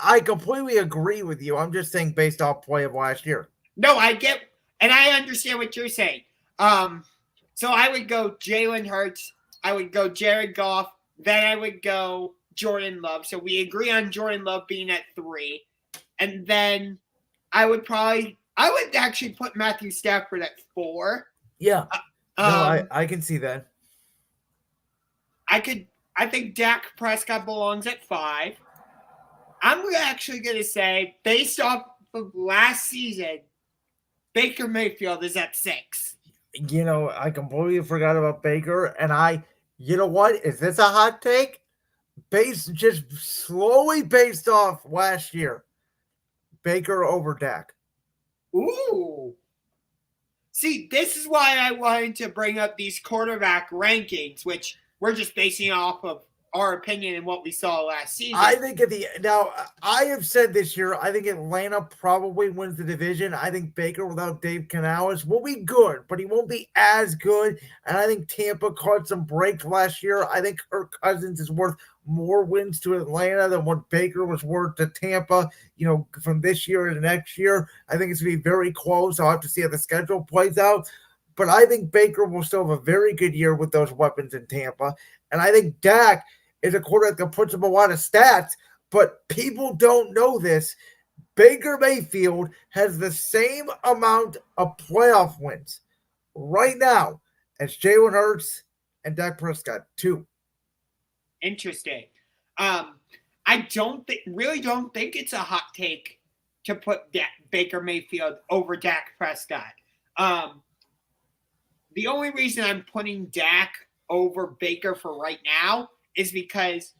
A: I completely agree with you. I'm just saying based off play of last year.
B: No, I get, and I understand what you're saying. So I would go Jalen Hurts. I would go Jared Goff. Then I would go Jordan Love. So we agree on Jordan Love being at 3. And then I would actually put Matthew Stafford at 4.
A: Yeah. I can see that.
B: I think Dak Prescott belongs at 5. I'm actually going to say, based off of last season, Baker Mayfield is at 6.
A: I completely forgot about Baker, and you know what? Is this a hot take? Just slowly based off last year, Baker over Dak.
B: Ooh. See, this is why I wanted to bring up these quarterback rankings, which we're just basing off of our opinion and what we saw last season.
A: I think I have said this year, I think Atlanta probably wins the division. I think Baker without Dave Canales will be good, but he won't be as good. And I think Tampa caught some breaks last year. I think Kirk Cousins is worth more wins to Atlanta than what Baker was worth to Tampa, from this year to next year. I think it's going to be very close. I'll have to see how the schedule plays out. But I think Baker will still have a very good year with those weapons in Tampa. And I think Dak is a quarterback that puts up a lot of stats, but people don't know this. Baker Mayfield has the same amount of playoff wins right now as Jalen Hurts and Dak Prescott, 2.
B: Interesting. I really don't think it's a hot take to put Baker Mayfield over Dak Prescott. The only reason I'm putting Dak over Baker for right now is because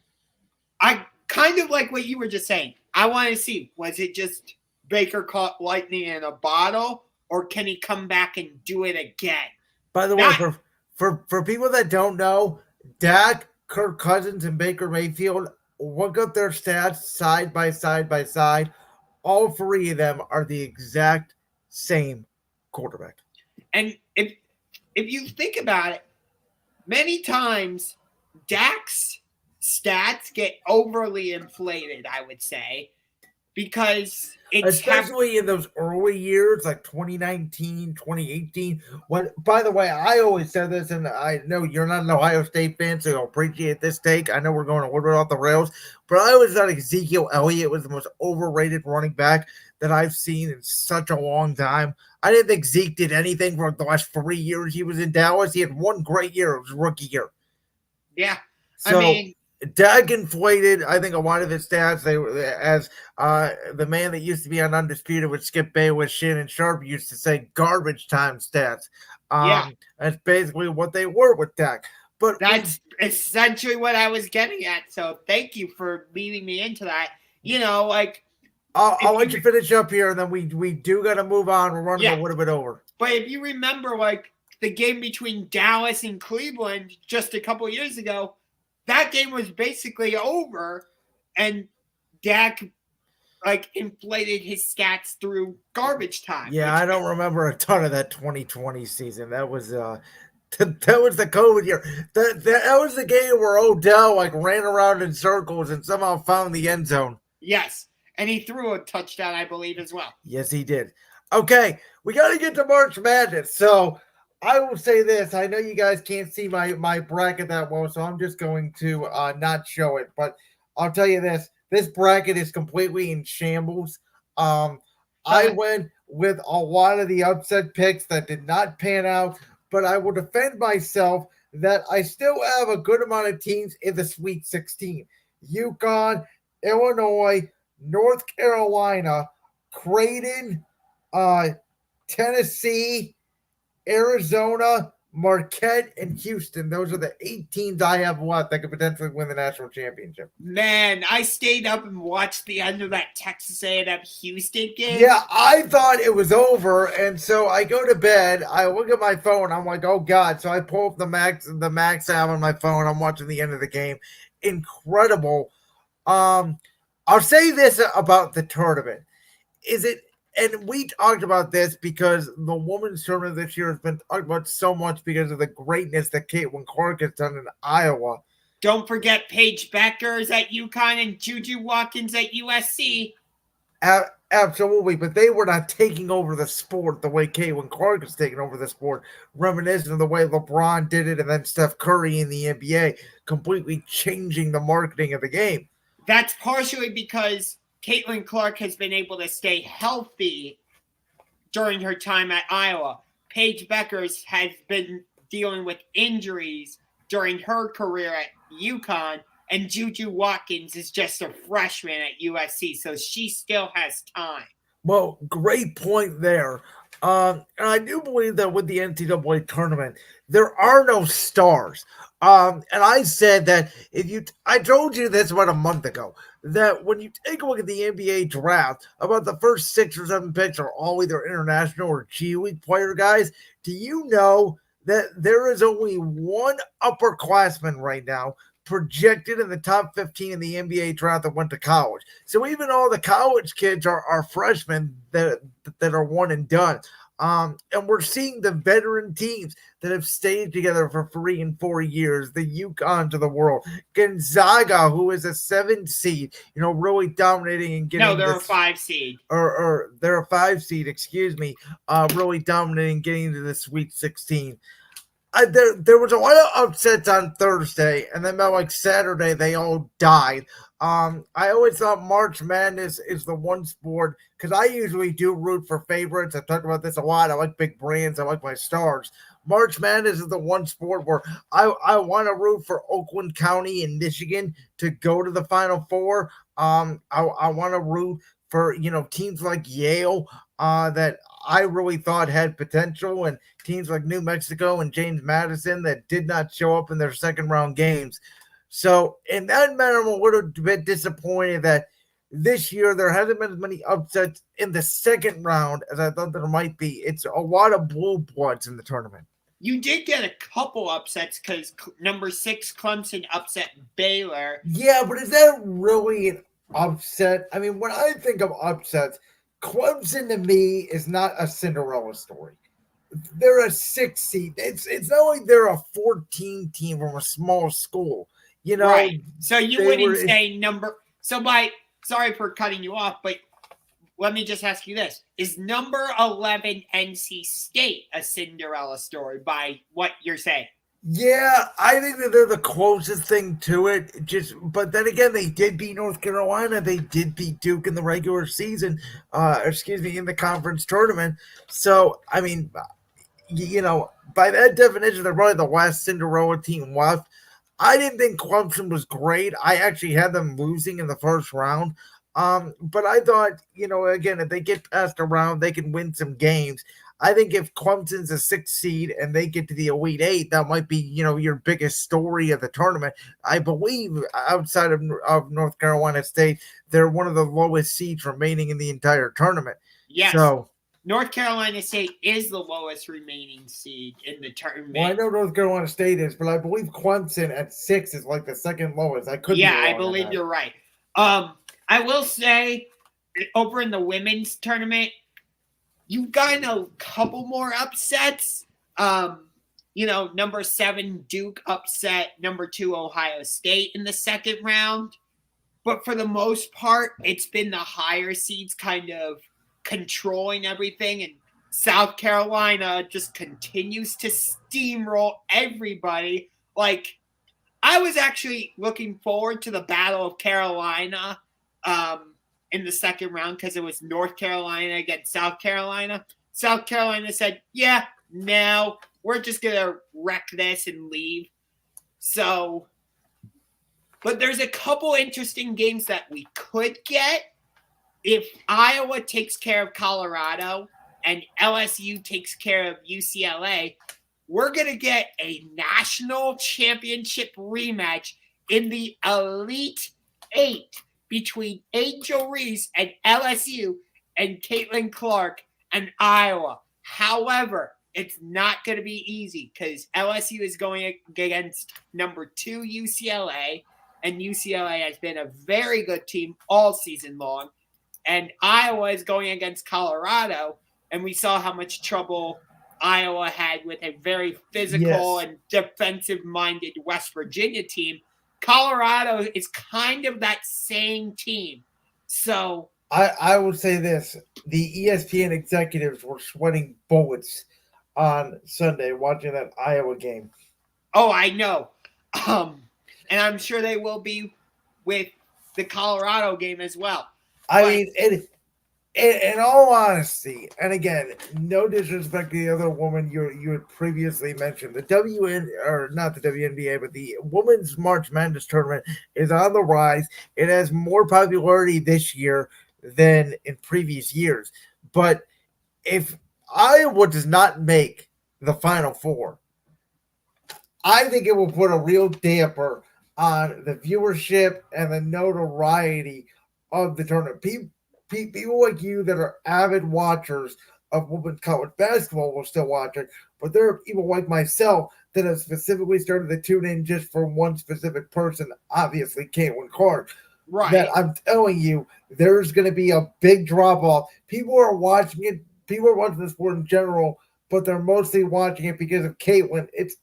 B: I kind of like what you were just saying. I want to see, was it just Baker caught lightning in a bottle, or can he come back and do it again?
A: By the way, for people that don't know, Dak, Kirk Cousins, and Baker Mayfield, look up their stats side by side. All 3 of them are the exact same quarterback.
B: And if you think about it, many times Dak's stats get overly inflated, I would say, because
A: especially in those early years like 2019, 2018. By the way, I always said this, and I know you're not an Ohio State fan, so you'll appreciate this take. I know we're going a little bit off the rails, but I always thought Ezekiel Elliott was the most overrated running back that I've seen in such a long time. I didn't think Zeke did anything for the last 3 years he was in Dallas. He had one great year. It was rookie year.
B: Yeah.
A: So, Dak inflated, I think, a lot of his stats. As the man that used to be on Undisputed with Skip Bayless, Shannon Sharp, used to say, garbage time stats. That's basically what they were with Dak. But
B: that's essentially what I was getting at. So thank you for leading me into that.
A: I'll let you finish up here, and then we do got to move on. We're running a little bit over.
B: But if you remember, the game between Dallas and Cleveland just a couple years ago, that game was basically over, and Dak inflated his stats through garbage time.
A: Yeah, I don't remember a ton of that 2020 season. That was that was the COVID year. That was the game where Odell ran around in circles and somehow found the end zone.
B: Yes, And he threw a touchdown, I believe, as well.
A: Yes, he did. Okay, we got to get to March Madness. So I will say this. I know you guys can't see my bracket that well, so I'm just going to not show it. But I'll tell you this. This bracket is completely in shambles. I went with a lot of the upset picks that did not pan out, but I will defend myself that I still have a good amount of teams in the Sweet 16. UConn, Illinois, North Carolina, Creighton, Tennessee, Arizona, Marquette, and Houston. Those are the 8 teams I have left that could potentially win the national championship.
B: Man, I stayed up and watched the end of that Texas A&M Houston game.
A: Yeah, I thought it was over, and so I go to bed. I look at my phone. I'm like, oh God! So I pull up the Max app on my phone. I'm watching the end of the game. Incredible. I'll say this about the tournament. And we talked about this because the women's tournament this year has been talked about so much because of the greatness that Caitlin Clark has done in Iowa.
B: Don't forget Paige Beckers at UConn and Juju Watkins at USC.
A: Absolutely, but they were not taking over the sport the way Caitlin Clark is taking over the sport, reminiscent of the way LeBron did it and then Steph Curry in the NBA, completely changing the marketing of the game.
B: That's partially because Caitlin Clark has been able to stay healthy during her time at Iowa. Paige Beckers has been dealing with injuries during her career at UConn, and Juju Watkins is just a freshman at USC, so she still has time.
A: Well, great point there. And I do believe that with the NCAA tournament, there are no stars. And I said that I told you this about a month ago, that when you take a look at the NBA draft, about the first 6 or 7 picks are all either international or G League player guys. Do you know that there is only one upperclassman right now projected in the top 15 in the NBA draft that went to college? So even all the college kids are freshmen that are one and done. And we're seeing the veteran teams that have stayed together for 3 and 4 years, the UConns of the world, Gonzaga, who is a 7 seed, really dominating and getting.
B: No, they're a 5 seed.
A: Or they're a 5 seed, excuse me, really dominating, getting into the Sweet 16. There was a lot of upsets on Thursday, and then by like Saturday, they all died. I always thought March Madness is the one sport, because I usually do root for favorites. I've talked about this a lot. I like big brands. I like my stars. March Madness is the one sport where I want to root for Oakland County in Michigan to go to the Final Four. I want to root for, teams like Yale that I really thought had potential, and teams like New Mexico and James Madison that did not show up in their second round games. So in that manner, I'm a little bit disappointed that this year there hasn't been as many upsets in the second round as I thought there might be. It's a lot of blue bloods in the tournament.
B: You did get a couple upsets because number 6 Clemson upset Baylor.
A: Yeah, but is that really an upset? I mean, when I think of upsets, Clemson to me is not a Cinderella story. They're a 6 seed. It's not like they're a 14 team from a small school.
B: Right. So you wouldn't say number. So sorry for cutting you off, but let me just ask you this: is number 11 NC State a Cinderella story by what you're saying?
A: Yeah, I think that they're the closest thing to it. But then again, they did beat North Carolina. They did beat Duke in the regular season. In the conference tournament. So I mean, by that definition, they're probably the last Cinderella team left. I didn't think Clemson was great. I actually had them losing in the first round. But I thought, again, if they get past a round, they can win some games. I think if Clemson's a 6 seed and they get to the Elite 8, that might be, your biggest story of the tournament. I believe outside of North Carolina State, they're one of the lowest seeds remaining in the entire tournament.
B: Yes.
A: So
B: North Carolina State is the lowest remaining seed in the tournament.
A: Well, I know North Carolina State is, but I believe Clemson at 6 is like the second lowest. I
B: believe you're right. I will say, over in the women's tournament, you've gotten a couple more upsets. Number 7 Duke upset number 2 Ohio State in the second round. But for the most part, it's been the higher seeds kind of controlling everything. And South Carolina just continues to steamroll everybody. Like, I was actually looking forward to the Battle of Carolina in the second round because it was North Carolina against South Carolina. South Carolina said, yeah, no, we're just going to wreck this and leave. So, but there's a couple interesting games that we could get if Iowa takes care of Colorado and LSU takes care of UCLA. We're going to get a national championship rematch in the Elite Eight between Angel Reese and LSU and Caitlin Clark and Iowa. However, it's not going to be easy because LSU is going against number 2 UCLA, and UCLA has been a very good team all season long. And Iowa is going against Colorado, and we saw how much trouble Iowa had with a very physical and defensive-minded West Virginia team. Colorado is kind of that same team. So
A: I would say this. The ESPN executives were sweating bullets on Sunday watching that Iowa game.
B: Oh, I know. And I'm sure they will be with the Colorado game as well.
A: I mean, in all honesty, and again, no disrespect to the other woman you had previously mentioned, the not the WNBA, but the Women's March Madness tournament is on the rise. It has more popularity this year than in previous years. But if Iowa does not make the Final Four, I think it will put a real damper on the viewership and the notoriety of the tournament. People like you that are avid watchers of women's college basketball will still watch it, but there are people like myself that have specifically started to tune in just for one specific person, obviously Caitlin Clark.
B: Right.
A: That I'm telling you, there's going to be a big drop off. People are watching it. People are watching the sport in general, but they're mostly watching it because of Caitlin. It's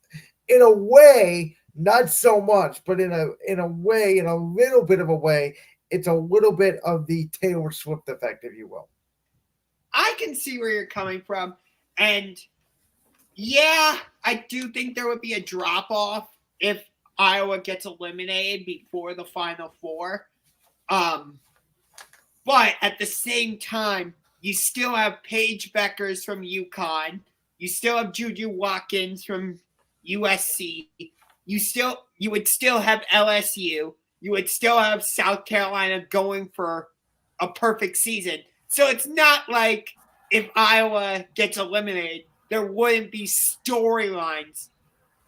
A: in a way, not so much, but in a way, in a little bit of a way, it's a little bit of the Taylor Swift effect, if you will.
B: I can see where you're coming from. And yeah, I do think there would be a drop off if Iowa gets eliminated before the Final Four. But at the same time, you still have Paige Beckers from UConn. You still have Juju Watkins from USC. You would still have LSU. You would still have South Carolina going for a perfect season. So it's not like if Iowa gets eliminated, there wouldn't be storylines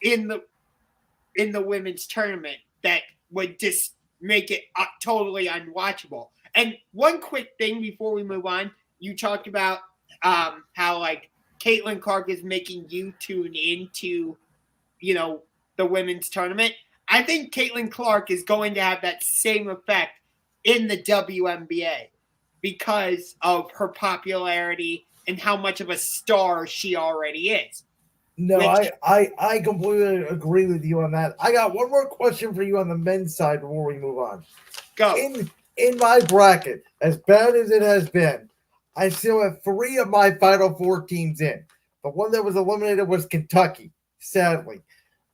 B: in the women's tournament that would just make it totally unwatchable. And one quick thing before we move on, you talked about how like Caitlin Clark is making you tune into, the women's tournament. I think Caitlin Clark is going to have that same effect in the WNBA because of her popularity and how much of a star she already is.
A: No, I completely agree with you on that. I got one more question for you on the men's side before we move on.
B: Go.
A: In my bracket, as bad as it has been, I still have 3 of my Final Four teams in. The one that was eliminated was Kentucky, sadly.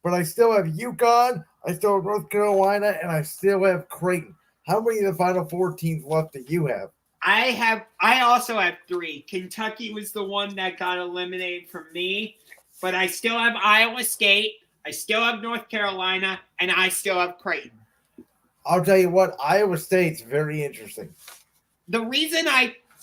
A: But I still have UConn, I still have North Carolina, and I still have Creighton. How many of the Final Four teams left do you have?
B: I also have 3. Kentucky was the one that got eliminated from me, but I still have Iowa State, I still have North Carolina, and I still have Creighton.
A: I'll tell you what, Iowa State's very interesting.
B: The reason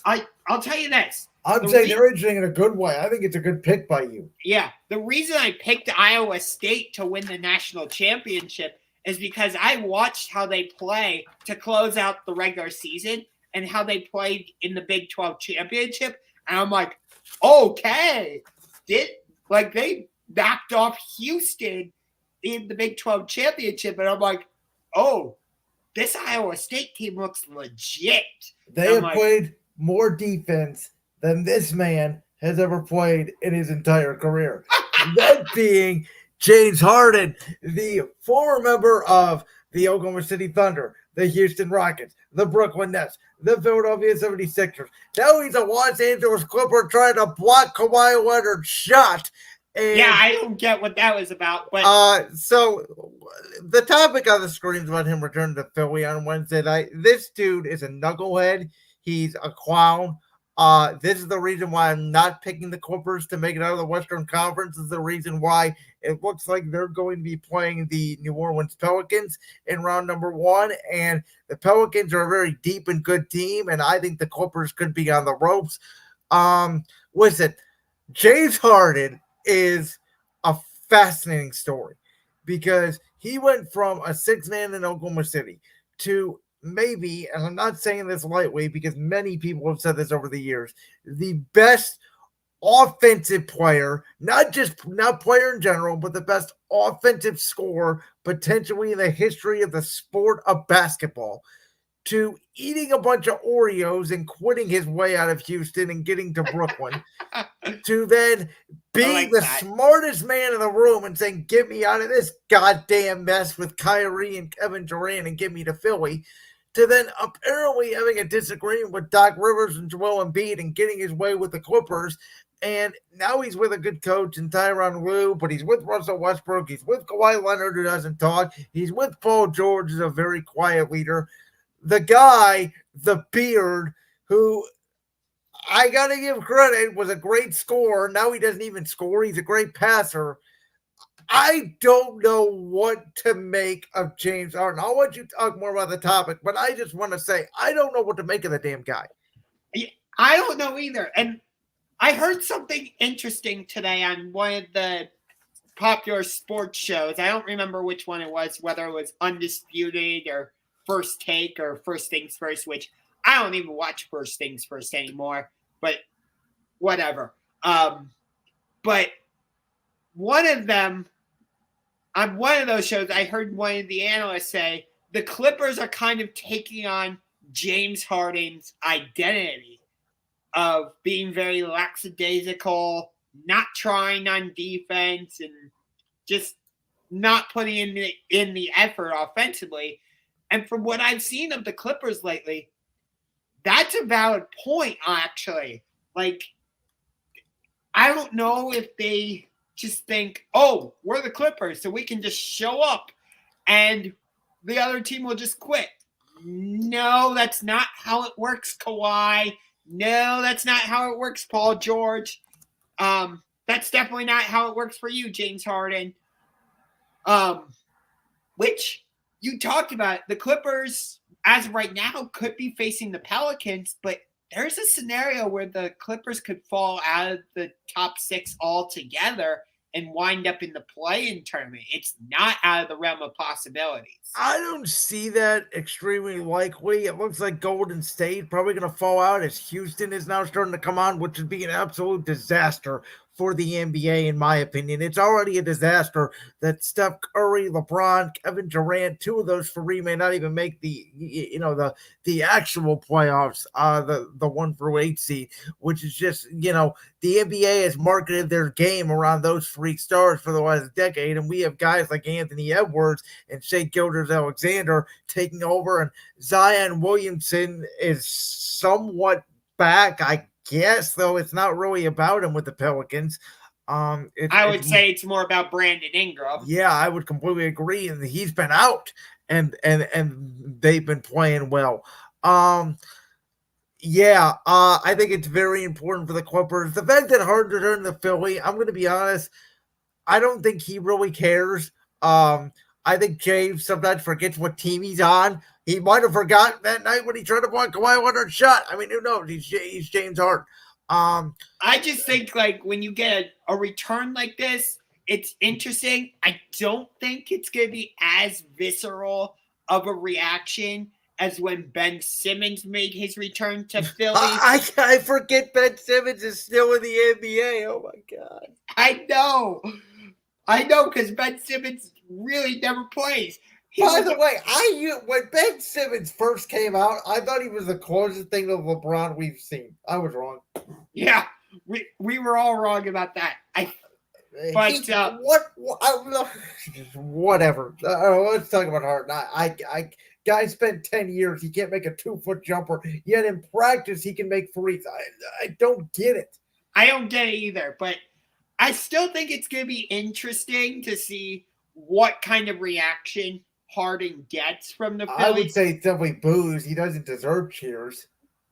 B: I'll tell you this.
A: I'm saying they're interesting in a good way. I think it's a good pick by you.
B: Yeah. The reason I picked Iowa State to win the national championship is because I watched how they play to close out the regular season and how they played in the Big 12 championship. And I'm like, okay. They knocked off Houston in the Big 12 championship. And I'm like, oh, this Iowa State team looks legit.
A: They have played more defense than this man has ever played in his entire career. That being James Harden, the former member of the Oklahoma City Thunder, the Houston Rockets, the Brooklyn Nets, the Philadelphia 76ers. Now he's a Los Angeles Clipper trying to block Kawhi Leonard's shot. And,
B: yeah, I don't get what that was about. But
A: so the topic on the screen is about him returning to Philly on Wednesday night. This dude is a knucklehead. He's a clown. This is the reason why I'm not picking the Clippers to make it out of the Western Conference. This is the reason why it looks like they're going to be playing the New Orleans Pelicans in round number 1. And the Pelicans are a very deep and good team, and I think the Clippers could be on the ropes. Listen, James Harden is a fascinating story because he went from a 6-man in Oklahoma City to maybe, and I'm not saying this lightly because many people have said this over the years, the best offensive player, not player in general, but the best offensive scorer potentially in the history of the sport of basketball, to eating a bunch of Oreos and quitting his way out of Houston and getting to Brooklyn, to then being the smartest man in the room and saying, get me out of this goddamn mess with Kyrie and Kevin Durant and get me to Philly, to then apparently having a disagreement with Doc Rivers and Joel Embiid and getting his way with the Clippers. And now he's with a good coach in Tyronn Lue, but he's with Russell Westbrook. He's with Kawhi Leonard, who doesn't talk. He's with Paul George, who's a very quiet leader. The guy, the beard, who I got to give credit, was a great scorer. Now he doesn't even score. He's a great passer. I don't know what to make of James Harden. I'll let you talk more about the topic, but I just want to say I don't know what to make of the damn guy.
B: I don't know either. And I heard something interesting today on one of the popular sports shows. I don't remember which one it was, whether it was Undisputed or First Take or First Things First, which I don't even watch First Things First anymore, but whatever. But one of them, on one of those shows, I heard one of the analysts say the Clippers are kind of taking on James Harden's identity of being very lackadaisical, not trying on defense, and just not putting in the effort offensively. And from what I've seen of the Clippers lately, that's a valid point, actually. Like, I don't know if they just think, oh, we're the Clippers, so we can just show up and the other team will just quit. No, that's not how it works, Kawhi. No, that's not how it works, Paul George. That's definitely not how it works for you, James Harden. Which you talked about, the Clippers, as of right now, could be facing the Pelicans, but there's a scenario where the Clippers could fall out of the top 6 altogether and wind up in the play-in tournament. It's not out of the realm of possibilities.
A: I don't see that extremely likely. It looks like Golden State probably going to fall out as Houston is now starting to come on, which would be an absolute disaster for the NBA, in my opinion. It's already a disaster that Steph Curry, LeBron, Kevin Durant, 2 of those 3 may not even make the actual playoffs, the 1 through 8 seed, which is just, the NBA has marketed their game around those 3 stars for the last decade, and we have guys like Anthony Edwards and Shea Gilgeous-Alexander taking over, and Zion Williamson is somewhat back, I guess, though it's not really about him with the Pelicans.
B: I would say it's more about Brandon Ingram.
A: Yeah, I would completely agree. And he's been out, and they've been playing well. I think it's very important for the Clippers. The fact that Harden returned to Philly, I'm going to be honest, I don't think he really cares. I think James sometimes forgets what team he's on. He might have forgotten that night when he tried to block Kawhi Leonard's shot. I mean, who knows? He's James Harden.
B: I just think, like, when you get a return like this, it's interesting. I don't think it's going to be as visceral of a reaction as when Ben Simmons made his return to Philly.
A: I forget Ben Simmons is still in the NBA. Oh, my God.
B: I know, because Ben Simmons really never plays.
A: By the way, when Ben Simmons first came out, I thought he was the closest thing to LeBron we've seen. I was wrong.
B: Yeah, we were all wrong about that. But
A: whatever. Let's talk about Harden. Guy spent 10 years. He can't make a 2-foot jumper. Yet in practice, he can make threes. I don't get it.
B: I don't get it either. But I still think it's going to be interesting to see what kind of reaction Harden gets from the Phillies.
A: I would say it's definitely boos. He doesn't deserve cheers.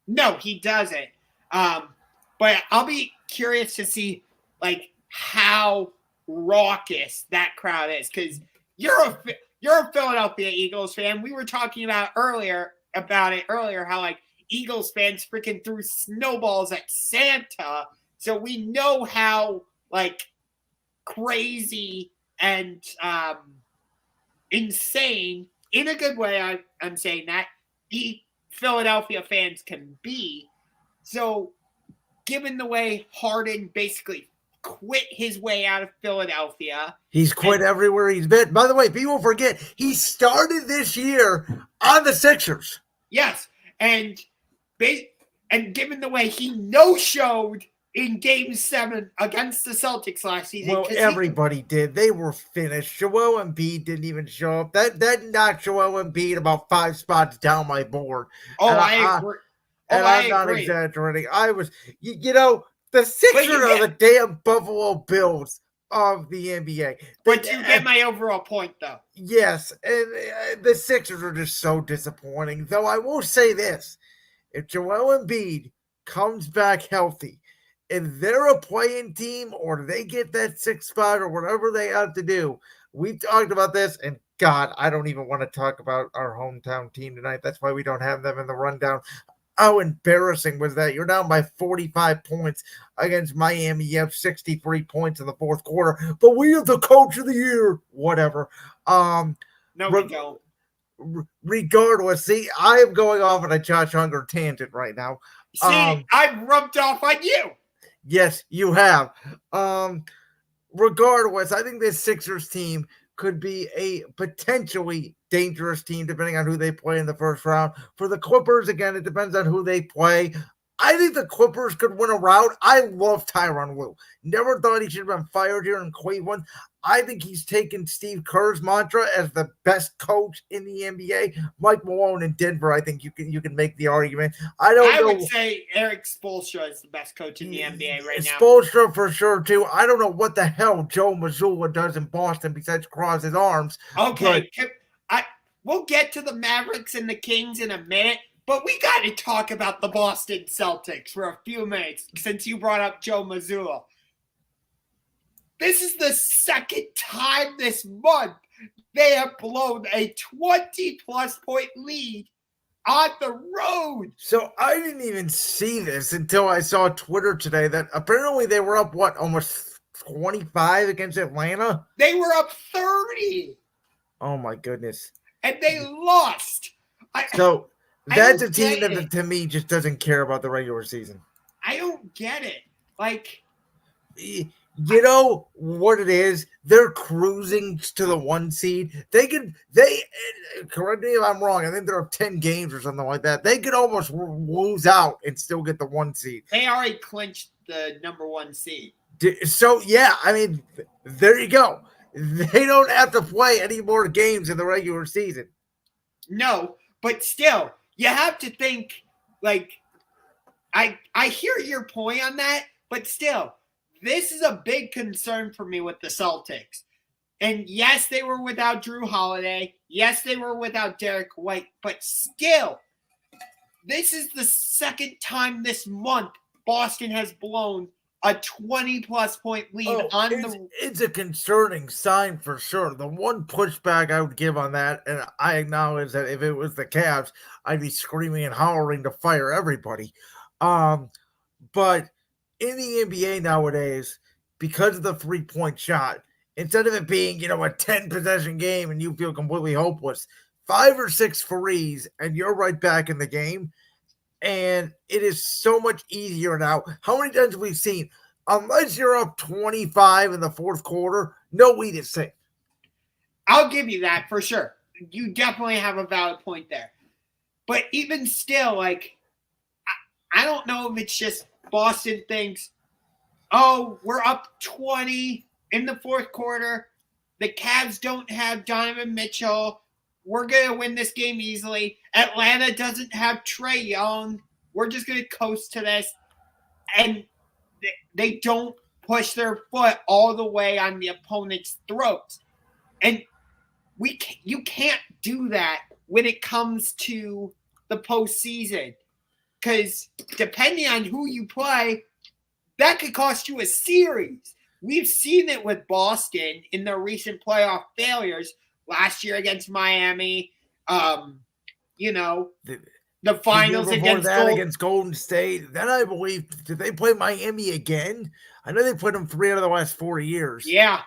B: No, he doesn't. But I'll be curious to see how raucous that crowd is, because you're a Philadelphia Eagles fan. We were talking about it earlier how Eagles fans freaking threw snowballs at Santa. So we know how crazy and insane, in a good way, I'm saying that, the Philadelphia fans can be. So given the way Harden basically quit his way out of Philadelphia.
A: He's quit everywhere he's been. By the way, people forget, he started this year on the Sixers.
B: Yes, and given the way he no-showed in Game 7 against the Celtics last season.
A: Well, everybody did. They were finished. Joel Embiid didn't even show up. That knocked Joel Embiid about 5 spots down my board.
B: Oh, I agree.
A: And I'm not exaggerating. I was, the Sixers are the damn Buffalo Bills of the NBA.
B: But you get my overall point, though.
A: Yes, and the Sixers are just so disappointing. Though I will say this, if Joel Embiid comes back healthy, and they're a playing team, or they get that 6th spot, or whatever they have to do, we've talked about this, and God, I don't even want to talk about our hometown team tonight. That's why we don't have them in the rundown. How embarrassing was that? You're down by 45 points against Miami. You have 63 points in the 4th quarter, but we are the coach of the year. Whatever.
B: No, we don't.
A: Regardless, see, I am going off on a Josh Ungar tangent right now.
B: See, I've rubbed off on you.
A: Yes, you have. Regardless, I think this Sixers team could be a potentially dangerous team depending on who they play in the first round. For the Clippers, again, it depends on who they play. I think the Clippers could win a round. I love Tyronn Lue. Never thought he should have been fired here in Cleveland. I think he's taken Steve Kerr's mantra as the best coach in the NBA. Mike Malone in Denver, I think you can make the argument. I
B: would say Eric Spoelstra is the best coach in the NBA right now.
A: Spoelstra for sure, too. I don't know what the hell Joe Mazzulla does in Boston besides cross his arms.
B: Okay, we'll get to the Mavericks and the Kings in a minute, but we got to talk about the Boston Celtics for a few minutes since you brought up Joe Mazzulla. This is the second time this month they have blown a 20-plus point lead on the road.
A: So I didn't even see this until I saw Twitter today that apparently they were up, almost 25 against Atlanta?
B: They were up 30.
A: Oh, my goodness.
B: And they lost.
A: So that's a team that, to me, just doesn't care about the regular season.
B: I don't get it.
A: You know what it is? They're cruising to the 1 seed. Correct me if I'm wrong, I think they're up 10 games or something like that. They could almost lose out and still get the 1 seed.
B: They already clinched the number 1 seed.
A: So, yeah, I mean, there you go. They don't have to play any more games in the regular season.
B: No, but still, you have to think, I hear your point on that, but still, this is a big concern for me with the Celtics. And yes, they were without Drew Holiday. Yes, they were without Derek White. But still, this is the second time this month Boston has blown a 20-plus point lead
A: It's a concerning sign for sure. The one pushback I would give on that, and I acknowledge that if it was the Cavs, I'd be screaming and hollering to fire everybody. But in the NBA nowadays, because of the 3-point shot, instead of it being, a 10-possession game and you feel completely hopeless, 5 or 6 threes and you're right back in the game. And it is so much easier now. How many times have we seen, unless you're up 25 in the 4th quarter, no lead is safe?
B: I'll give you that for sure. You definitely have a valid point there. But even still, I don't know if it's just Boston thinks, oh, we're up 20. in the fourth quarter, the Cavs don't have Donovan Mitchell. We're going to win this game easily. Atlanta doesn't have Trae Young. We're just going to coast to this. And they don't push their foot all the way on the opponent's throats. And you can't do that when it comes to the postseason. Because depending on who you play, that could cost you a series. We've seen it with Boston in their recent playoff failures last year against Miami. The finals
A: against Golden State. Then I believe, did they play Miami again? I know they played them 3 out of the last 4 years.
B: Yeah.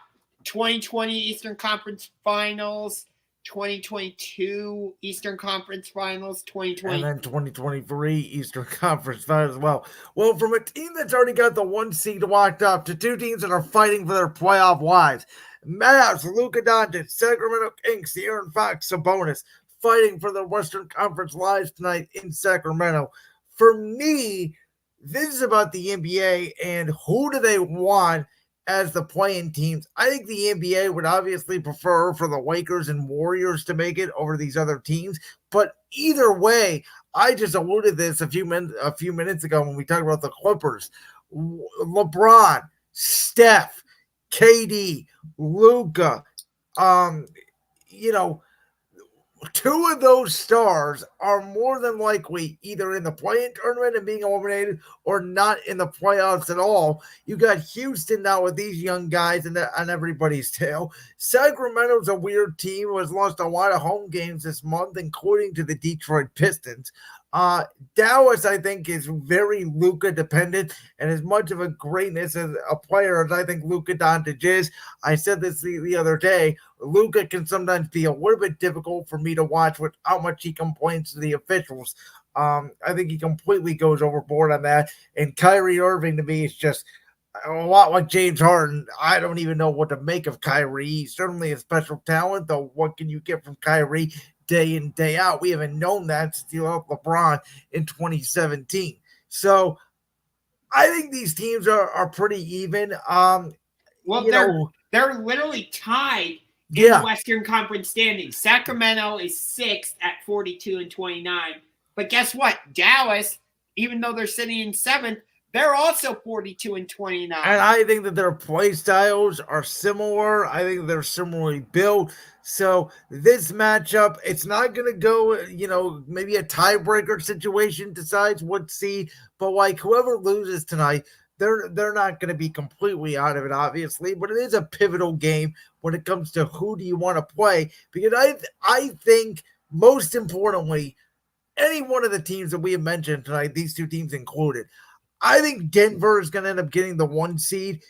B: 2020 Eastern Conference Finals, 2022 Eastern Conference Finals, 2020.
A: And then 2023 Eastern Conference Finals as well. Well, from a team that's already got the 1 seed locked up to 2 teams that are fighting for their playoff lives. Mavs, Luka Doncic, Sacramento Kings, De'Aaron Fox, Sabonis, fighting for the Western Conference lives tonight in Sacramento. For me, this is about the NBA and who do they want as the playing teams. I think the NBA would obviously prefer for the Lakers and Warriors to make it over these other teams. But either way, I just alluded this a few minutes ago when we talked about the Clippers. LeBron, Steph, KD, Luka, 2 of those stars are more than likely either in the play-in tournament and being eliminated or not in the playoffs at all. You got Houston now with these young guys and on everybody's tail. Sacramento's a weird team who has lost a lot of home games this month, including to the Detroit Pistons. Dallas, I think, is very Luka dependent, and as much of a greatness as a player as I think Luka Doncic is, I said this the other day, Luka can sometimes be a little bit difficult for me to watch with how much he complains to the officials. I think he completely goes overboard on that, and Kyrie Irving to me is just a lot like James Harden. I don't even know what to make of Kyrie. He's certainly a special talent, though. What can you get from Kyrie day in, day out? We haven't known that since he left LeBron in 2017. So I think these teams are pretty even.
B: They're literally tied in the Western Conference standings. Sacramento is 6th at 42-29. But guess what? Dallas, even though they're sitting in 7th, they're also 42-29.
A: And I think that their play styles are similar. I think they're similarly built. So this matchup, it's not going to go, maybe a tiebreaker situation decides what seed. But like whoever loses tonight, they're not going to be completely out of it, obviously. But it is a pivotal game when it comes to who do you want to play. Because I think most importantly, any one of the teams that we have mentioned tonight, these 2 teams included, I think Denver is going to end up getting the 1 seed.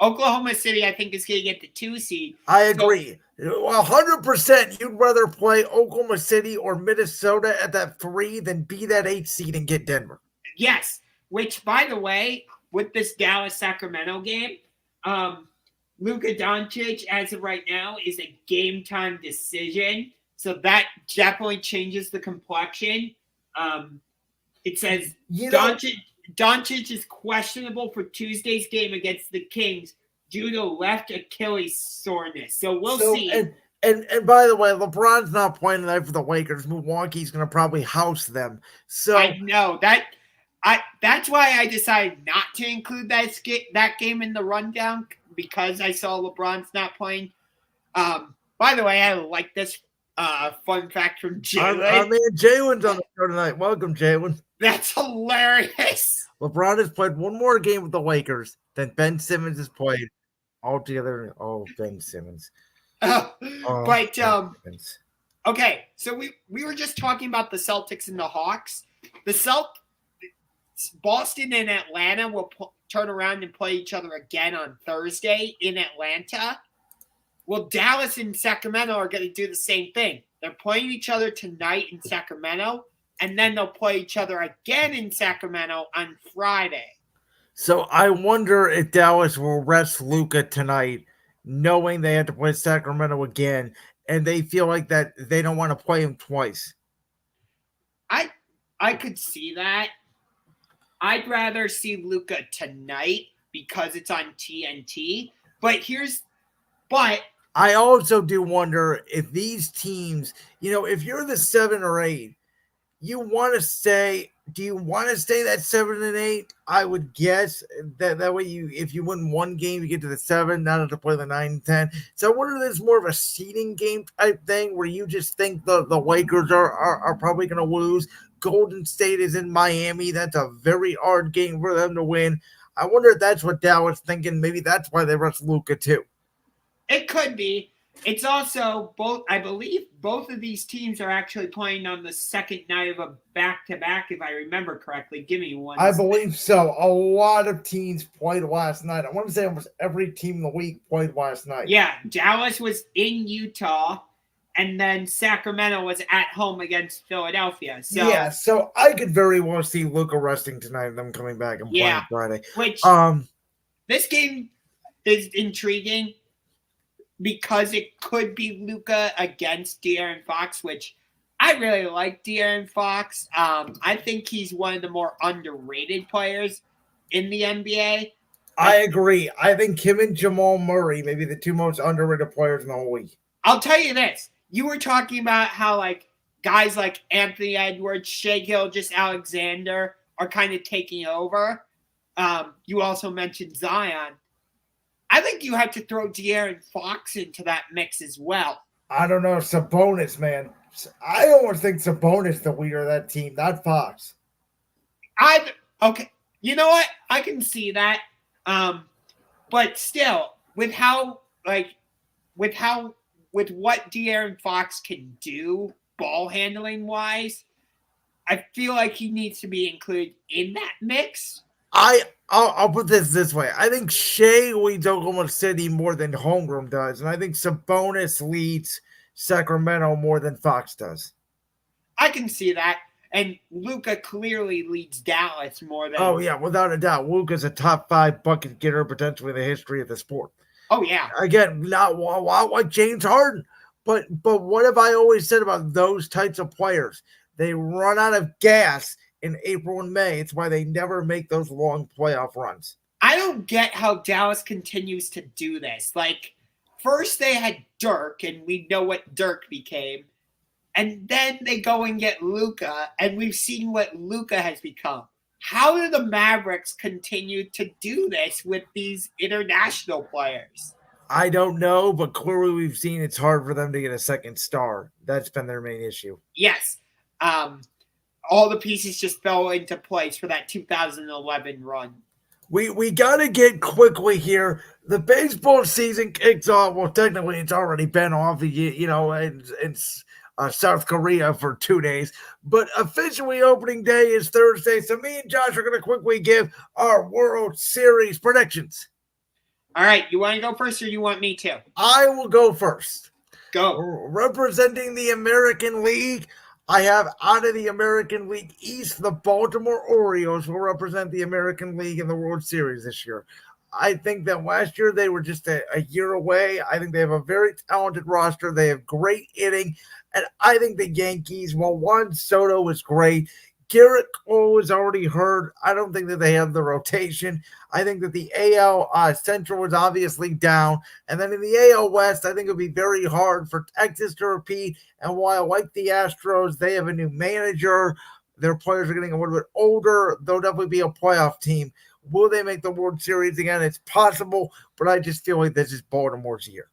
B: Oklahoma City, I think, is going to get the 2 seed.
A: I agree. 100% you'd rather play Oklahoma City or Minnesota at that 3 than be that 8 seed and get Denver.
B: Yes, which, by the way, with this Dallas-Sacramento game, Luka Doncic, as of right now, is a game-time decision. So that definitely changes the complexion. It says Doncic is questionable for Tuesday's game against the Kings due to left Achilles soreness. So we'll see.
A: And by the way, LeBron's not playing tonight for the Lakers. Milwaukee's going to probably house them. So
B: I know that's why I decided not to include that game in the rundown, because I saw LeBron's not playing. By the way, I like this fun fact from Jalen.
A: Our man Jalen's on the show tonight. Welcome, Jalen.
B: That's hilarious.
A: LeBron has played 1 more game with the Lakers than Ben Simmons has played altogether. Oh, Ben Simmons.
B: Okay, so we were just talking about the Celtics and the Hawks. Boston and Atlanta will turn around and play each other again on Thursday in Atlanta. Well, Dallas and Sacramento are going to do the same thing. They're playing each other tonight in Sacramento, and then they'll play each other again in Sacramento on Friday.
A: So I wonder if Dallas will rest Luka tonight, knowing they have to play Sacramento again, and they feel like that they don't want to play him twice.
B: I could see that. I'd rather see Luka tonight because it's on TNT. But
A: I also do wonder if these teams, if you're the 7 or 8, you want to stay. Do you want to stay that 7 and 8? I would guess that way if you win one game, you get to the 7, not have to play the 9 and 10. So I wonder if it's more of a seeding game type thing where you just think the Lakers are probably going to lose. Golden State is in Miami. That's a very hard game for them to win. I wonder if that's what Dallas thinking. Maybe that's why they rest Luka too.
B: It could be. It's also both. I believe both of these teams are actually playing on the second night of a back-to-back, if I remember correctly. Give me one.
A: I believe so. A lot of teams played last night. I want to say almost every team in the league played last night.
B: Yeah, Dallas was in Utah, and then Sacramento was at home against Philadelphia.
A: So I could very well see Luka resting tonight and them coming back and playing Friday.
B: Which this game is intriguing because it could be Luka against De'Aaron Fox, which I really like De'Aaron Fox. I think he's one of the more underrated players in the NBA.
A: I agree. I think him and Jamal Murray may be the two most underrated players in the whole league.
B: I'll tell you this. You were talking about how guys like Anthony Edwards, Shea Gilgeous-Alexander are kind of taking over. You also mentioned Zion. I think you have to throw De'Aaron Fox into that mix as well.
A: I don't know. Sabonis, man. I almost think Sabonis the leader of that team, not Fox.
B: Okay. You know what? I can see that. But still, with what De'Aaron Fox can do ball handling wise, I feel like he needs to be included in that mix.
A: I'll put this way. I think Shea leads Oklahoma City more than Holmgren does, and I think Sabonis leads Sacramento more than Fox does.
B: I can see that. And Luka clearly leads Dallas more than...
A: Oh, yeah, without a doubt. Luka's a top 5 bucket getter potentially in the history of the sport.
B: Oh, yeah.
A: Again, not like James Harden. But what have I always said about those types of players? They run out of gas in April and May. It's why they never make those long playoff runs.
B: I don't get how Dallas continues to do this. First they had Dirk, and we know what Dirk became. And then they go and get Luka, and we've seen what Luka has become. How do the Mavericks continue to do this with these international players?
A: I don't know, but clearly we've seen it's hard for them to get a second star. That's been their main issue.
B: Yes. All the pieces just fell into place for that 2011 run.
A: We got to get quickly here. The baseball season kicks off. Well, technically, it's already been off. It's South Korea for 2 days. But officially, opening day is Thursday. So me and Josh are going to quickly give our World Series predictions.
B: All right. You want to go first or you want me to?
A: I will go first.
B: Go.
A: Representing the American League, I have out of the American League East, the Baltimore Orioles will represent the American League in the World Series this year. I think that last year they were just a year away. I think they have a very talented roster. They have great hitting. And I think the Yankees, while Juan Soto is great, Garrett Cole is already hurt. I don't think that they have the rotation. I think that the AL Central is obviously down. And then in the AL West, I think it would be very hard for Texas to repeat. And while I like the Astros, they have a new manager. Their players are getting a little bit older. They'll definitely be a playoff team. Will they make the World Series again? It's possible, but I just feel like this is Baltimore's year.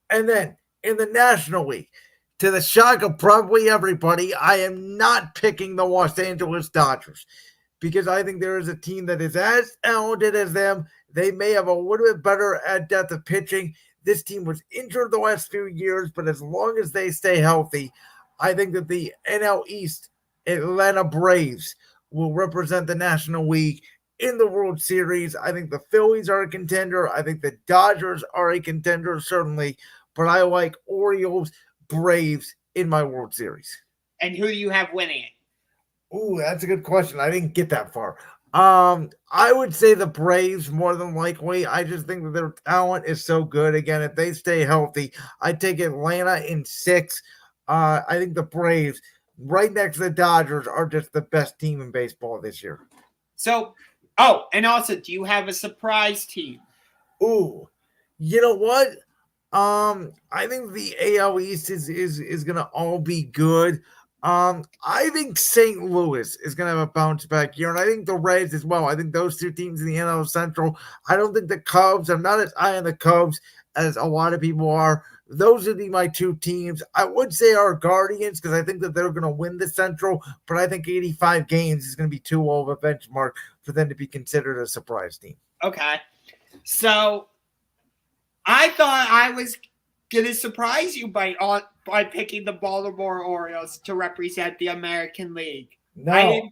A: And then in the National League, to the shock of probably everybody, I am not picking the Los Angeles Dodgers because I think there is a team that is as talented as them. They may have a little bit better at depth of pitching. This team was injured the last few years, but as long as they stay healthy, I think that the NL East Atlanta Braves will represent the National League in the World Series. I think the Phillies are a contender. I think the Dodgers are a contender, certainly, but I like Orioles, Braves in my World Series.
B: And who do you have winning it?
A: Ooh, that's a good question. I didn't get that far. I would say the Braves more than likely. I just think that their talent is so good. Again, if they stay healthy, I'd take Atlanta in 6. I think the Braves, right next to the Dodgers, are just the best team in baseball this year.
B: So Oh, and also, do you have a surprise team?
A: Ooh, you know what? I think the AL East is gonna all be good. I think St. Louis is gonna have a bounce back year, and I think the Reds as well. I think those two teams in the NL Central. I don't think the Cubs. I'm not as high on the Cubs as a lot of people are. Those would be my two teams. I would say our Guardians because I think that they're going to win the Central, but I think 85 games is going to be too low of a benchmark for them to be considered a surprise team.
B: Okay. So I thought I was going to surprise you by picking the Baltimore Orioles to represent the American League.
A: No.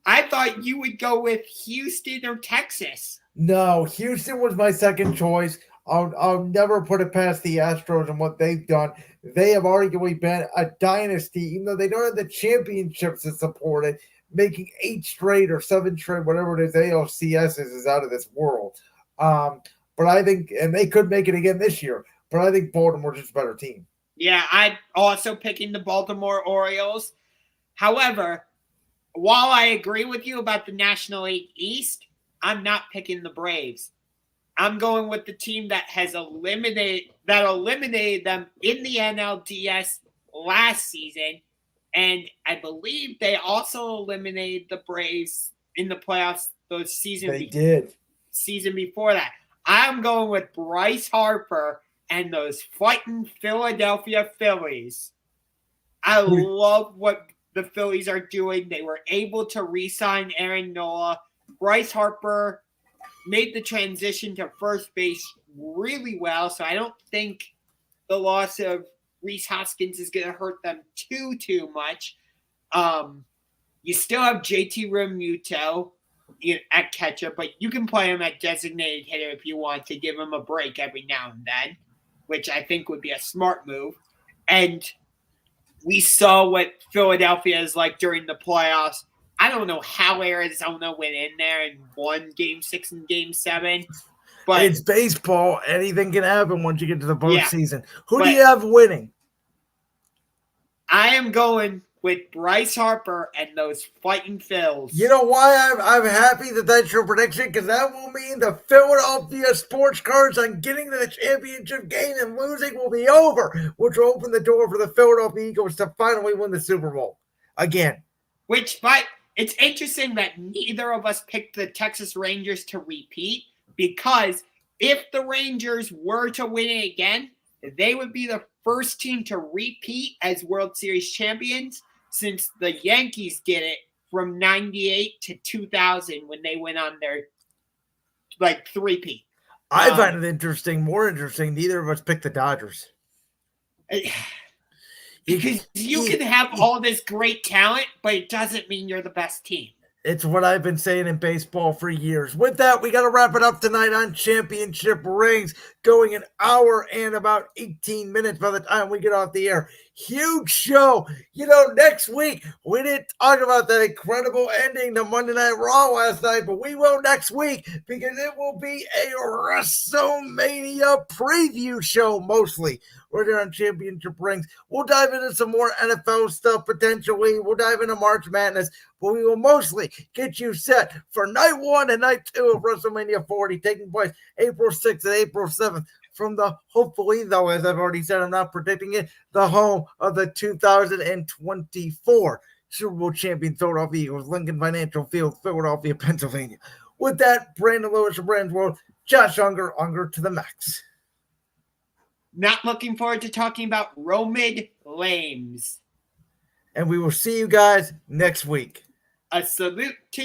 B: I thought you would go with Houston or Texas.
A: No, Houston was my second choice. I'll never put it past the Astros and what they've done. They have arguably been a dynasty, even though they don't have the championships to support it. Making 8 straight or 7 straight, whatever it is, ALCS is out of this world. But I think, and they could make it again this year, but I think Baltimore's just a better team.
B: Yeah, I'm also picking the Baltimore Orioles. However, while I agree with you about the National League East, I'm not picking the Braves. I'm going with the team that eliminated them in the NLDS last season, and I believe they also eliminated the Braves in the playoffs those season before that. I'm going with Bryce Harper and those fighting Philadelphia Phillies. I love what the Phillies are doing. They were able to re-sign Aaron Nola. Bryce Harper made the transition to first base really well, so I don't think the loss of Rhys Hoskins is going to hurt them too much. You still have JT Realmuto at catcher, but you can play him at designated hitter if you want to give him a break every now and then, which I think would be a smart move. And we saw what Philadelphia is like during the playoffs. I don't know how Arizona went in there and won Game 6 and Game 7. But
A: it's baseball. Anything can happen once you get to the postseason.
B: Yeah,
A: Who do you have winning?
B: I am going with Bryce Harper and those fighting Phils.
A: You know why I'm happy that that's your prediction? Because that will mean the Philadelphia Sports Cards on getting to the championship game and losing will be over, which will open the door for the Philadelphia Eagles to finally win the Super Bowl again.
B: It's interesting that neither of us picked the Texas Rangers to repeat, because if the Rangers were to win it again, they would be the first team to repeat as World Series champions since the Yankees did it from 98 to 2000 when they went on their three-peat.
A: I find it more interesting, neither of us picked the Dodgers.
B: Because you can have all this great talent, but it doesn't mean you're the best team.
A: It's what I've been saying in baseball for years. With that, we got to wrap it up tonight on Championship Rings, going an hour and about 18 minutes by the time we get off the air. Huge show. Next week, we didn't talk about that incredible ending to Monday Night Raw last night, but we will next week because it will be a WrestleMania preview show mostly. We're here on Championship Rings. We'll dive into some more NFL stuff potentially. We'll dive into March Madness, but we will mostly get you set for night 1 and night 2 of WrestleMania 40, taking place April 6th and April 7th. From the, hopefully, though, as I've already said, I'm not predicting it, the home of the 2024 Super Bowl champion Philadelphia Eagles, Lincoln Financial Field, Philadelphia, Pennsylvania. With that, Brandon Lewis of Brand's World, Josh Ungar to the max.
B: Not looking forward to talking about Romid Lames.
A: And we will see you guys next week.
B: A salute to